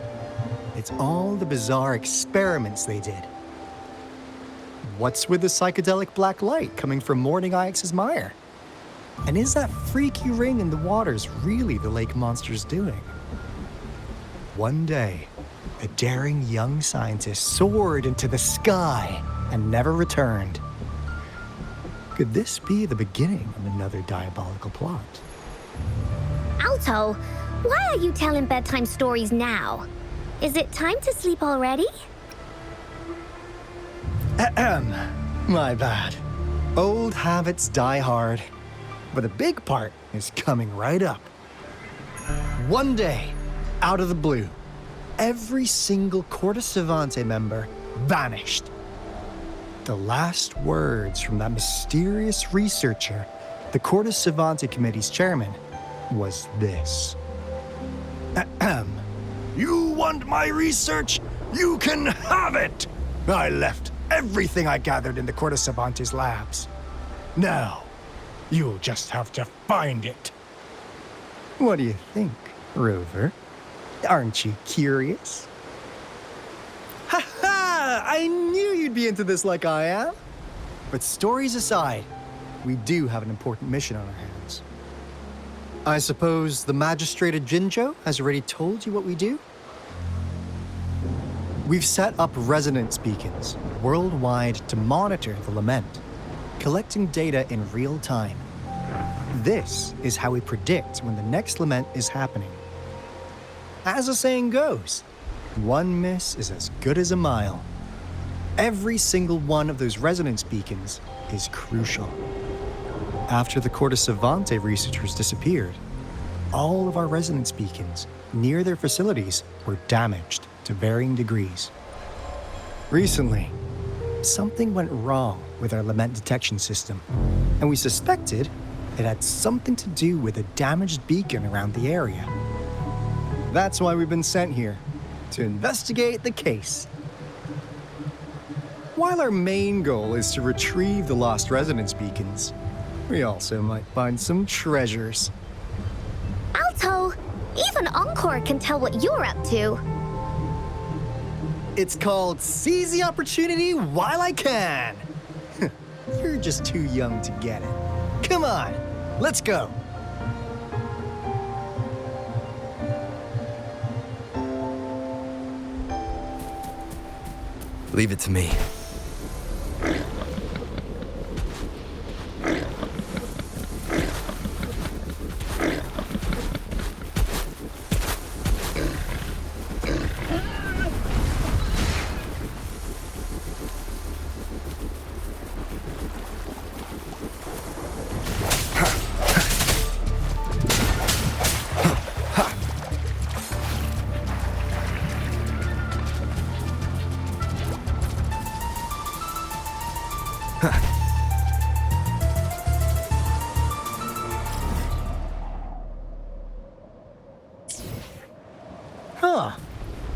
It's all the bizarre experiments they did. What's with the psychedelic black light coming from Morning Ix's mire? And is that freaky ring in the waters really the lake monster's doing? One day, a daring young scientist soared into the sky and never returned. Could this be the beginning of another diabolical plot? Alto, why are you telling bedtime stories now? Is it time to sleep already? Ahem. My bad. Old habits die hard. But a big part is coming right up. One day, out of the blue, every single Corda Savante member vanished. The last words from that mysterious researcher, the Corda Savante Committee's chairman, was this. Ahem. You want my research? You can have it! I left everything I gathered in the Corda Savante's labs. Now, you'll just have to find it. What do you think, Rover? Aren't you curious? Ha ha! I knew you'd be into this like I am. But stories aside, we do have an important mission on our hands. I suppose the Magistrate of Jinjo has already told you what we do? We've set up resonance beacons worldwide to monitor the lament, collecting data in real time. This is how we predict when the next lament is happening. As the saying goes, one miss is as good as a mile. Every single one of those resonance beacons is crucial. After the Corda Savante researchers disappeared, all of our resonance beacons near their facilities were damaged to varying degrees. Recently, something went wrong with our lament detection system, and we suspected it had something to do with a damaged beacon around the area. That's why we've been sent here, to investigate the case. While our main goal is to retrieve the lost resonance beacons, we also might find some treasures. Alto, Even Encore can tell what you're up to. It's called Seize the Opportunity While I Can. You're just too young to get it. Come on, let's go. Leave it to me. Huh.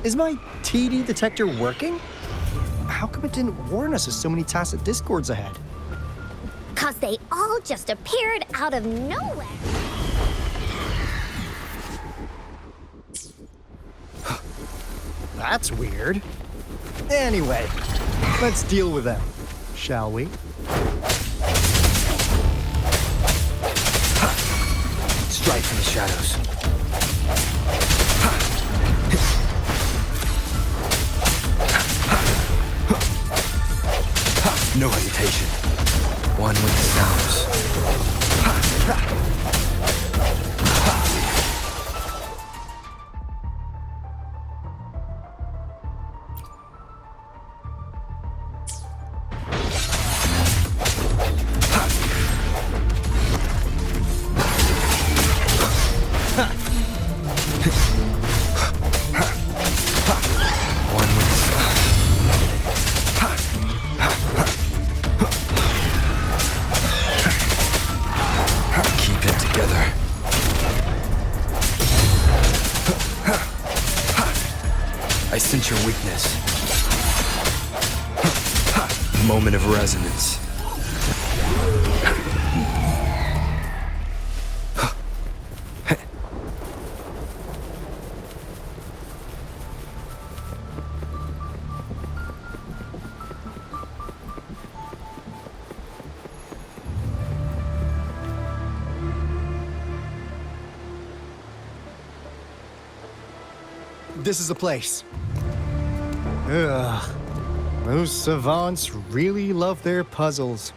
Is my TD detector working? How come it didn't warn us of so many tacit discords ahead? 'Cause they all just appeared out of nowhere. That's weird. Anyway, let's deal with them, shall we? Strike from the shadows. No hesitation. One with the sounds. I sense your weakness. Moment of resonance. This is the place. Ugh. Those savants really love their puzzles.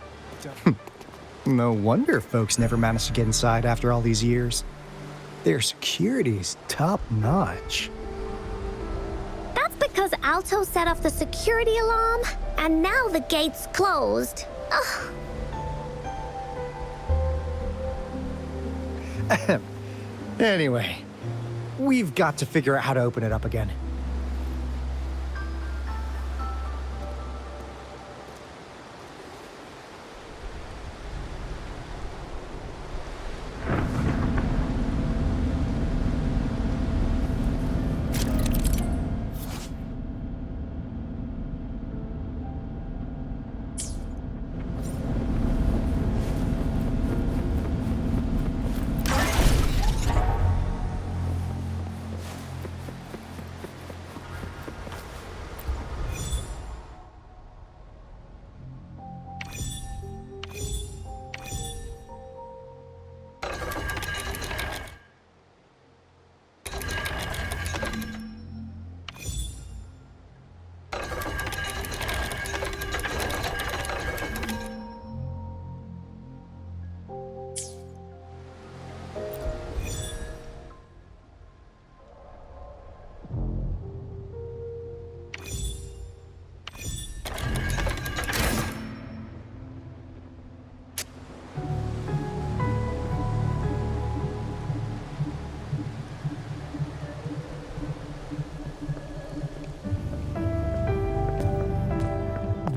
No wonder folks never managed to get inside after all these years. Their security's top-notch. That's because Alto set off the security alarm, and now the gate's closed. Ugh. Anyway, we've got to figure out how to open it up again.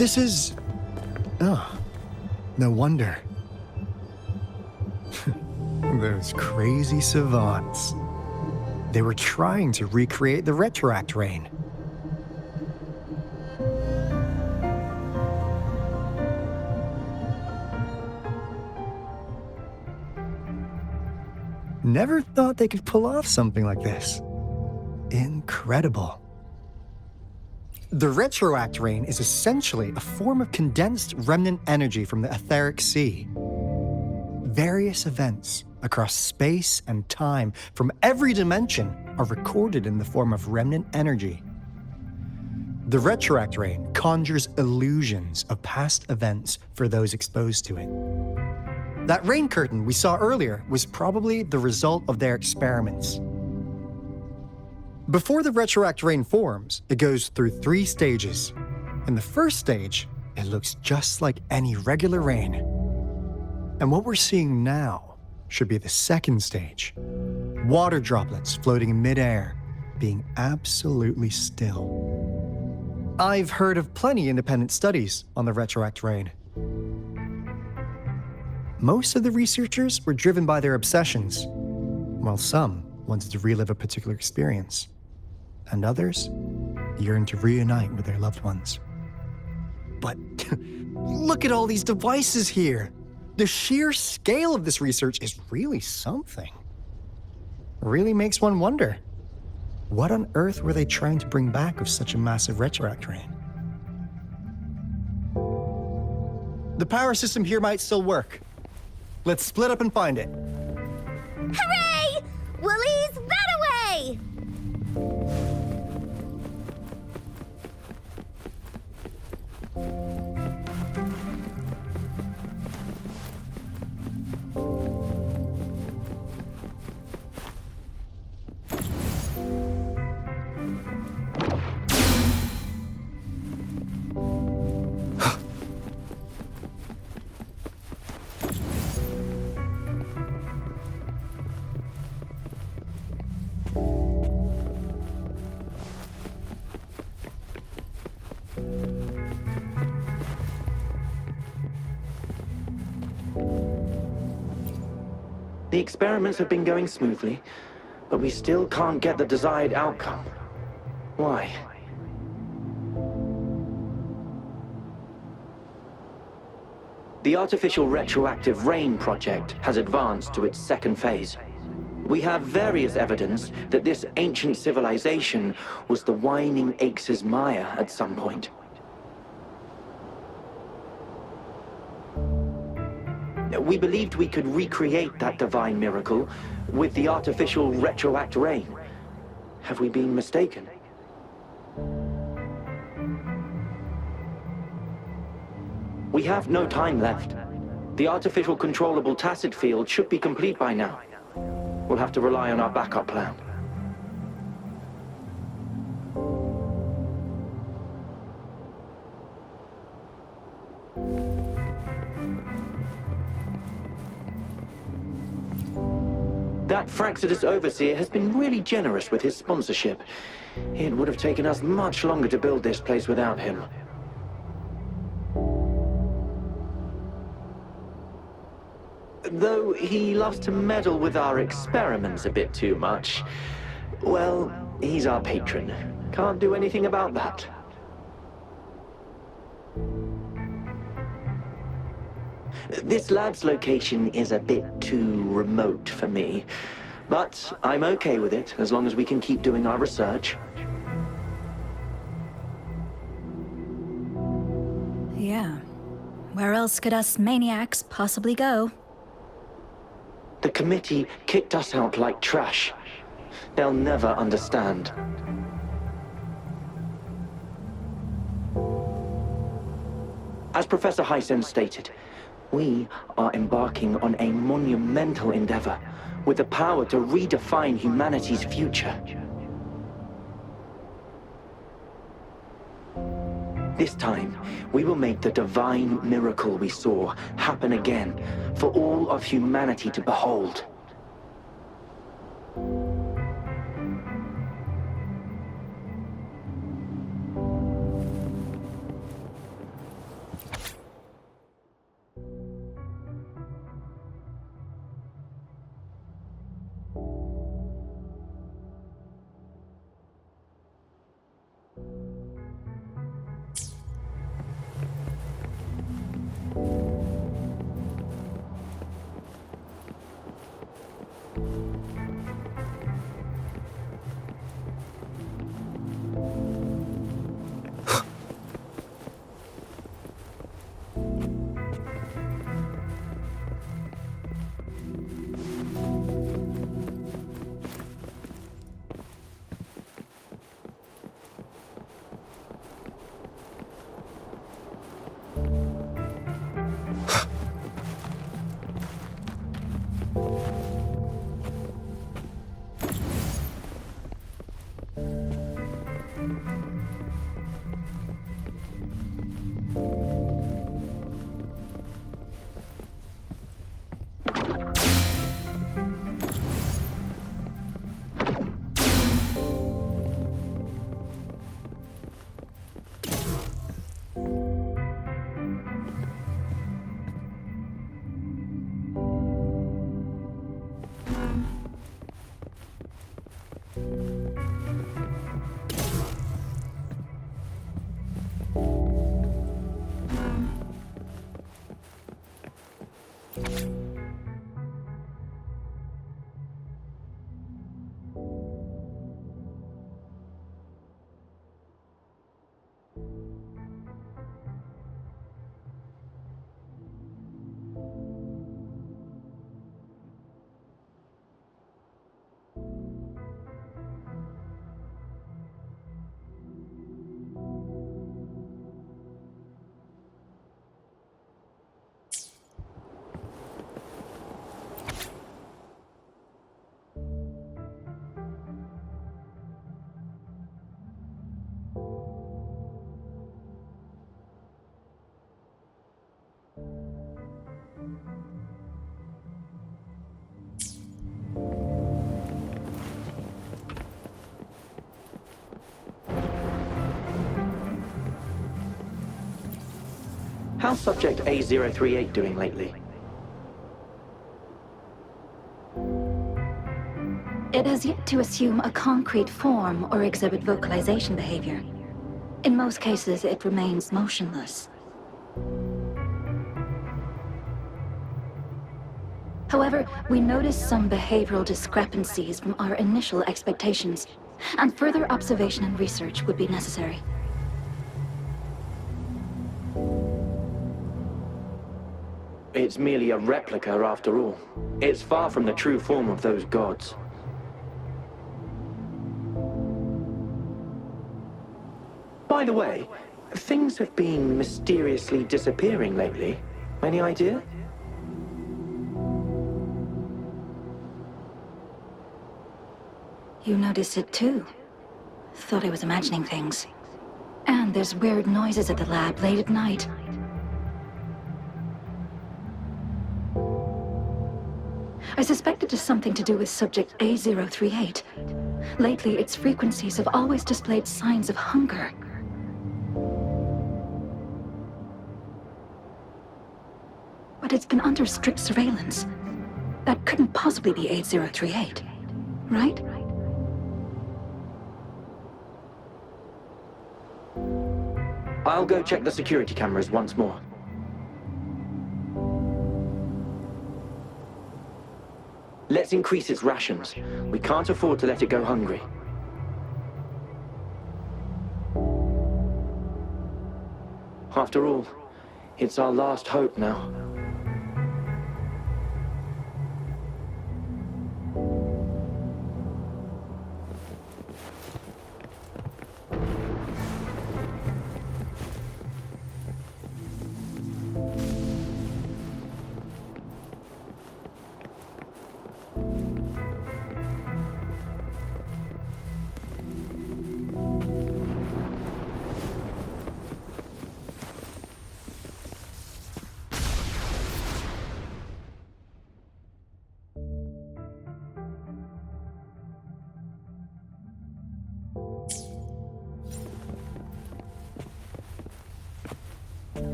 This is... Oh, no wonder. Those crazy savants. They were trying to recreate the Retroact Rain. Never thought they could pull off something like this. Incredible. The retroact rain is essentially a form of condensed remnant energy from the etheric sea. Various events across space and time from every dimension are recorded in the form of remnant energy. The retroact rain conjures illusions of past events for those exposed to it. That rain curtain we saw earlier was probably the result of their experiments. Before the retroact rain forms, it goes through 3 stages. In the first stage, it looks just like any regular rain. And what we're seeing now should be the second stage. Water droplets floating in midair, being absolutely still. I've heard of plenty independent studies on the retroact rain. Most of the researchers were driven by their obsessions, while some wanted to relive a particular experience, and others yearned to reunite with their loved ones. But look at all these devices here! The sheer scale of this research is really something. Really makes one wonder, what on earth were they trying to bring back of such a massive retroact rain? The power system here might still work. Let's split up and find it. Hooray! Willie's that away! The experiments have been going smoothly, but we still can't get the desired outcome. Why? The artificial retroactive rain project has advanced to its second phase. We have various evidence that this ancient civilization was the Whining Aches' Maya at some point. We believed we could recreate that divine miracle with the artificial retroact rain. Have we been mistaken? We have no time left. The artificial controllable tacit field should be complete by now. We'll have to rely on our backup plan. That Fraxidus Overseer has been really generous with his sponsorship. It would have taken us much longer to build this place without him. Though he loves to meddle with our experiments a bit too much. Well, he's our patron. Can't do anything about that. This lab's location is a bit too remote for me, but I'm okay with it as long as we can keep doing our research. Yeah. Where else could us maniacs possibly go? The committee kicked us out like trash. They'll never understand. As Professor Hysen stated, we are embarking on a monumental endeavor with the power to redefine humanity's future. This time, we will make the divine miracle we saw happen again for all of humanity to behold. How's Subject A038 doing lately? It has yet to assume a concrete form or exhibit vocalization behavior. In most cases, it remains motionless. However, we noticed some behavioral discrepancies from our initial expectations, and further observation and research would be necessary. It's merely a replica after all. It's far from the true form of those gods. By the way, things have been mysteriously disappearing lately. Any idea? You noticed it too. Thought I was imagining things. And there's weird noises at the lab late at night. I suspect it is something to do with Subject A038. Lately, its frequencies have always displayed signs of hunger. But it's been under strict surveillance. That couldn't possibly be A038, right? I'll go check the security cameras once more. Let's increase its rations. We can't afford to let it go hungry. After all, it's our last hope now.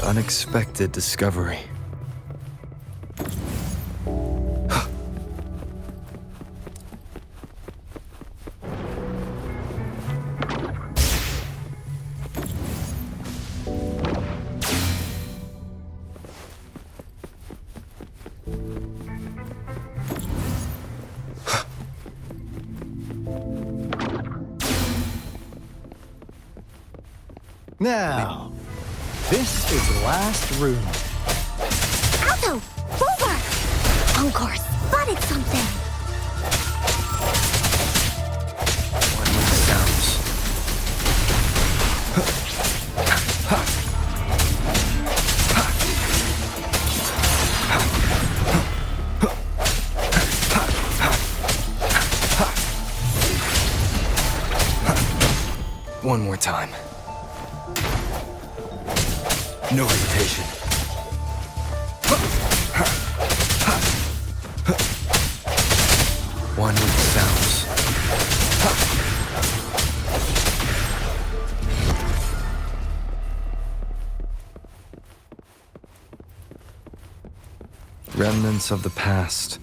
unexpected discovery. Now, this is the last room. Alto! Rover! Encore spotted something! One with sounds. One more time. No hesitation. One with sounds. Remnants of the past.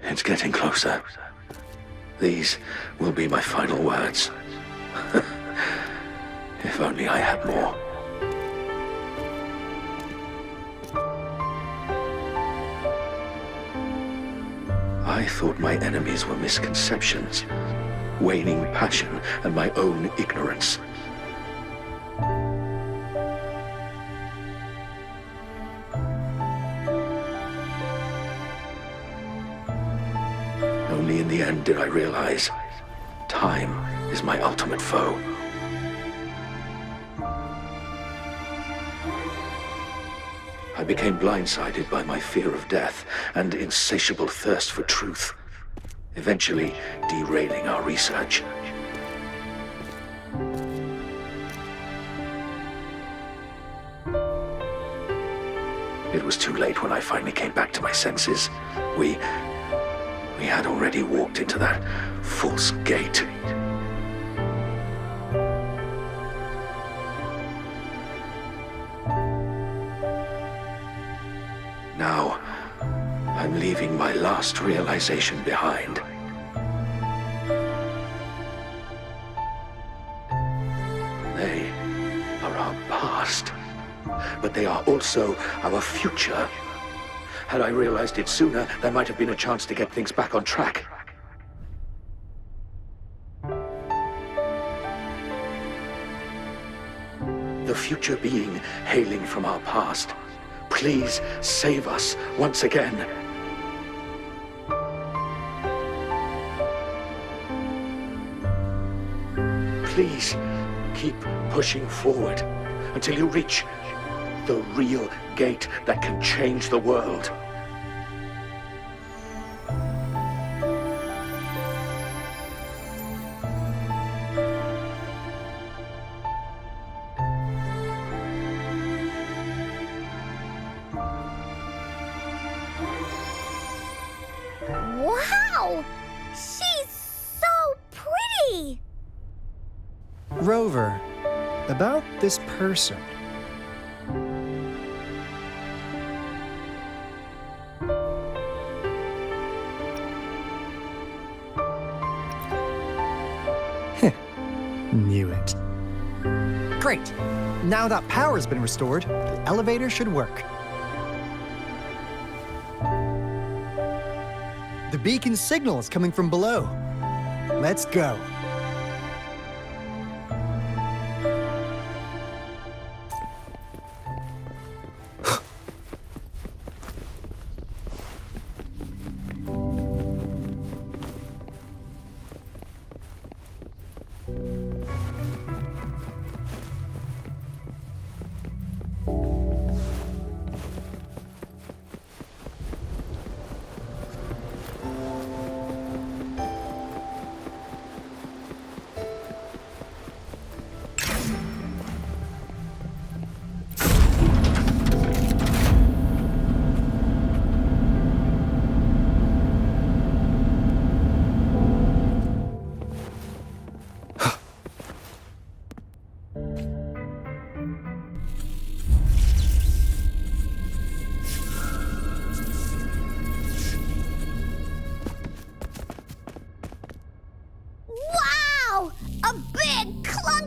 It's getting closer. These will be my final words. If only I had more. I thought my enemies were misconceptions, waning passion, and my own ignorance. Only in the end did I realize time is my ultimate foe. I became blindsided by my fear of death and insatiable thirst for truth, eventually derailing our research. It was too late when I finally came back to my senses. We had already walked into that false gate. Now, I'm leaving my last realization behind. They are our past, but they are also our future. Had I realized it sooner, there might have been a chance to get things back on track. The future being hailing from our past. Please save us once again. Please keep pushing forward until you reach the real gate that can change the world. Wow! She's so pretty! Rover, about this person. Knew it. Great. Now that power's been restored, the elevator should work. The beacon signal is coming from below. Let's go.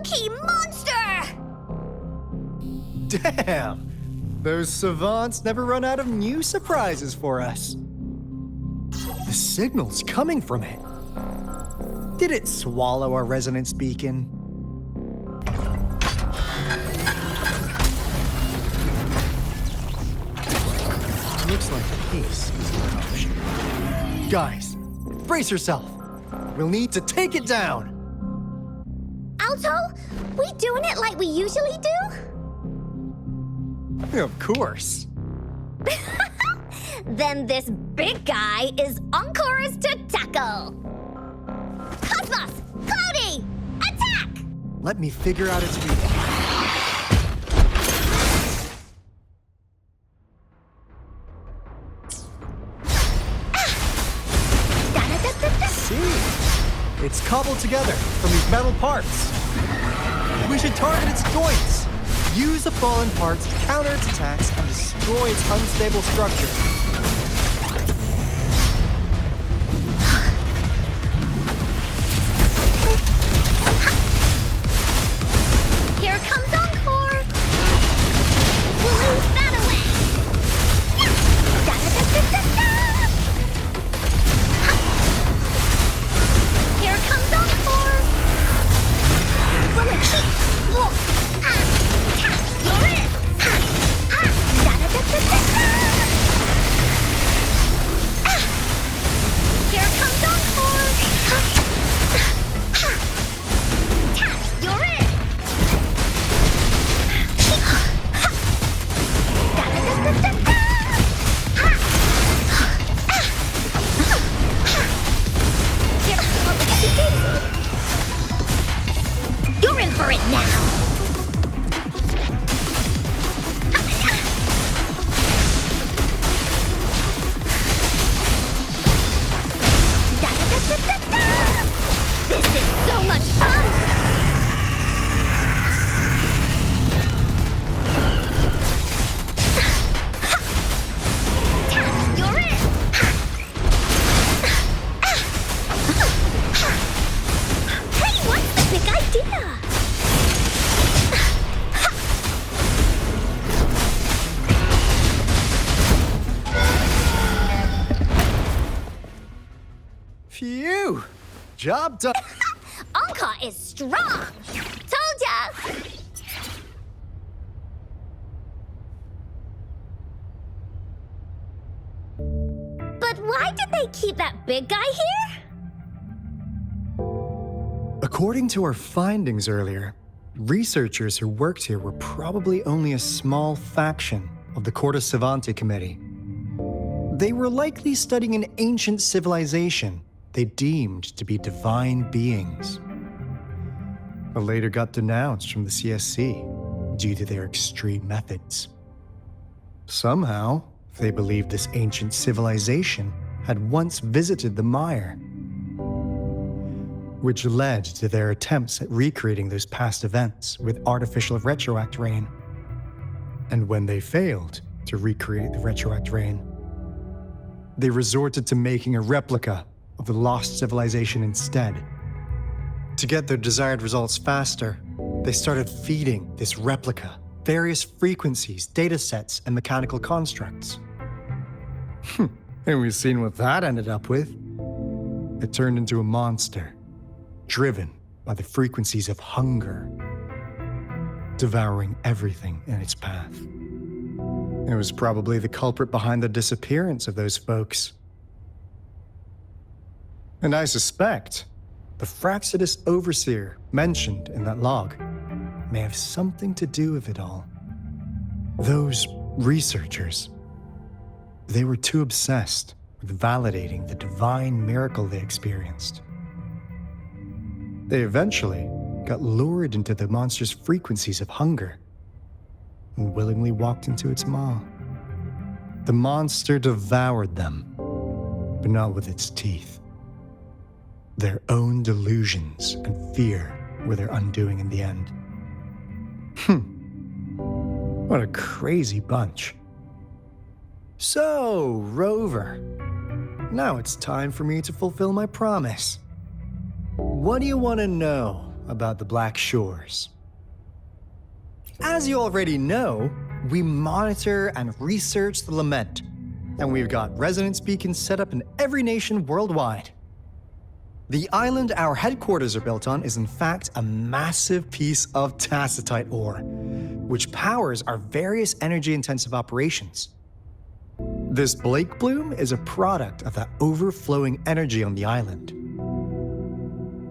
spooky monster! Damn! Those savants never run out of new surprises for us. The signal's coming from it. Did it swallow our resonance beacon? Looks like the case is an option. Guys, brace yourself. We'll need to take it down. Alto, we doing it like we usually do? Of course. Then this big guy is Encore's to tackle. Cosmos, Cloudy, attack! Let me figure out its weakness. See, it's cobbled together from these metal parts. We should target its joints. Use the fallen parts to counter its attacks and destroy its unstable structure. Here comes Encore! We'll lose that away! Here comes Encore! You're it! Here comes Encore! You're it! You're in for it now! This is so much fun! You're it! Hey, what's the big idea? Phew! Job done. Anka is strong! Told ya! But why did they keep that big guy here? According to our findings earlier, researchers who worked here were probably only a small faction of the Corte Savante Committee. They were likely studying an ancient civilization they deemed to be divine beings, but later got denounced from the CSC due to their extreme methods. Somehow, they believed this ancient civilization had once visited the mire, which led to their attempts at recreating those past events with artificial retroact rain. And when they failed to recreate the retroact rain, they resorted to making a replica of the lost civilization instead. To get their desired results faster, they started feeding this replica various frequencies, data sets, and mechanical constructs. And we've seen what that ended up with. It turned into a monster, driven by the frequencies of hunger, devouring everything in its path. It was probably the culprit behind the disappearance of those folks. And I suspect the Fraxidus Overseer mentioned in that log may have something to do with it all. Those researchers, they were too obsessed with validating the divine miracle they experienced. They eventually got lured into the monster's frequencies of hunger and willingly walked into its maw. The monster devoured them, but not with its teeth. Their own delusions and fear were their undoing in the end. What a crazy bunch. So, Rover, now it's time for me to fulfill my promise. What do you want to know about the Black Shores? As you already know, we monitor and research the Lament, and we've got resonance beacons set up in every nation worldwide. The island our headquarters are built on is in fact a massive piece of tacitite ore, which powers our various energy-intensive operations. This Blake Bloom is a product of that overflowing energy on the island.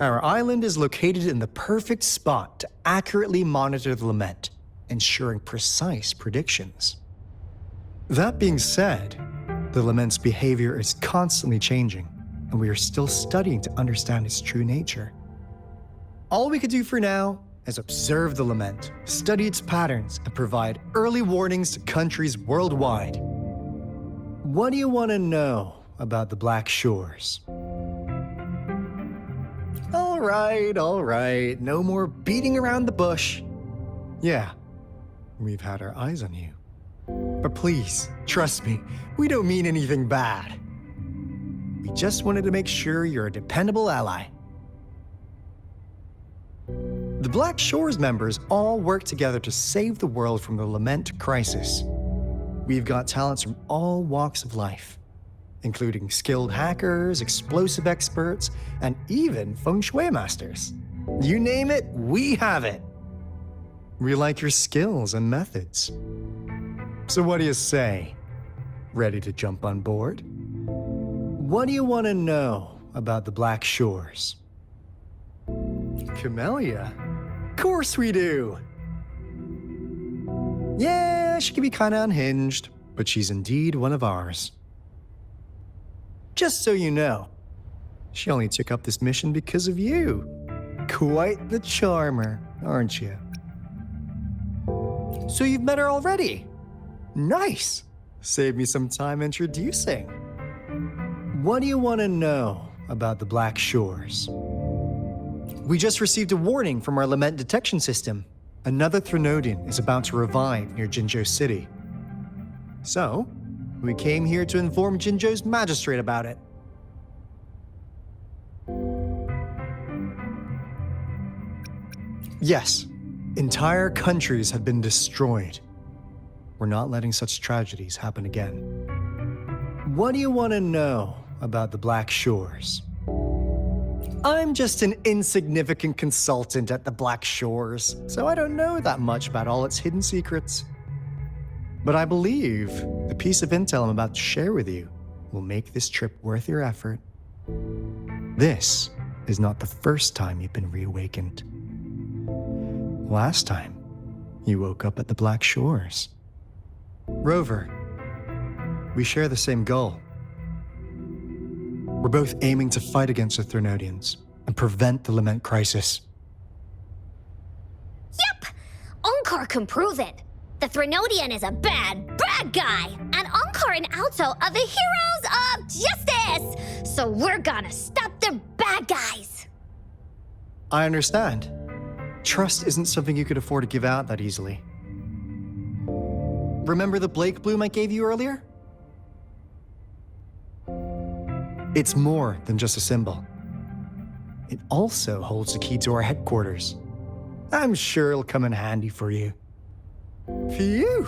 Our island is located in the perfect spot to accurately monitor the Lament, ensuring precise predictions. That being said, the Lament's behavior is constantly changing, and we are still studying to understand its true nature. All we could do for now is observe the Lament, study its patterns, and provide early warnings to countries worldwide. What do you want to know about the Black Shores? All right, no more beating around the bush. Yeah, we've had our eyes on you. But please, trust me, we don't mean anything bad. We just wanted to make sure you're a dependable ally. The Black Shores members all work together to save the world from the Lament crisis. We've got talents from all walks of life, including skilled hackers, explosive experts, and even feng shui masters. You name it, we have it. We like your skills and methods. So what do you say? Ready to jump on board? What do you want to know about the Black Shores? Camellia? Of course we do! Yeah, she can be kinda unhinged, but she's indeed one of ours. Just so you know, she only took up this mission because of you. Quite the charmer, aren't you? So you've met her already? Nice! Save me some time introducing. What do you want to know about the Black Shores? We just received a warning from our Lament detection system. Another Threnodian is about to revive near Jinzhou City. So, we came here to inform Jinzhou's Magistrate about it. Yes, entire countries have been destroyed. We're not letting such tragedies happen again. What do you want to know about the Black Shores? I'm just an insignificant consultant at the Black Shores, so I don't know that much about all its hidden secrets. But I believe the piece of intel I'm about to share with you will make this trip worth your effort. This is not the first time you've been reawakened. Last time, you woke up at the Black Shores. Rover, we share the same goal. We're both aiming to fight against the Threnodians and prevent the Lament crisis. Yep! Onkar can prove it. The Threnodian is a bad guy, and Onkar and Alto are the heroes of justice! So we're gonna stop the bad guys! I understand. Trust isn't something you could afford to give out that easily. Remember the Blake Bloom I gave you earlier? It's more than just a symbol. It also holds the key to our headquarters. I'm sure it'll come in handy for you. Phew!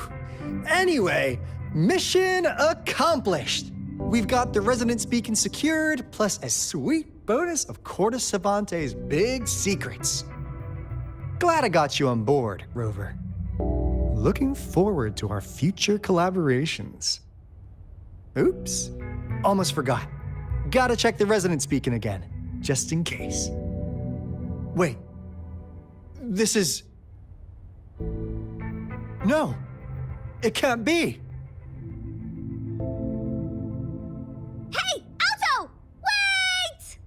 Anyway, mission accomplished! We've got the resonance beacon secured, plus a sweet bonus of Cortus Savante's big secrets. Glad I got you on board, Rover. Looking forward to our future collaborations. Oops, almost forgot. Gotta check the resonance beacon again, just in case. Wait, this is... No, it can't be. Hey, Alto! Wait!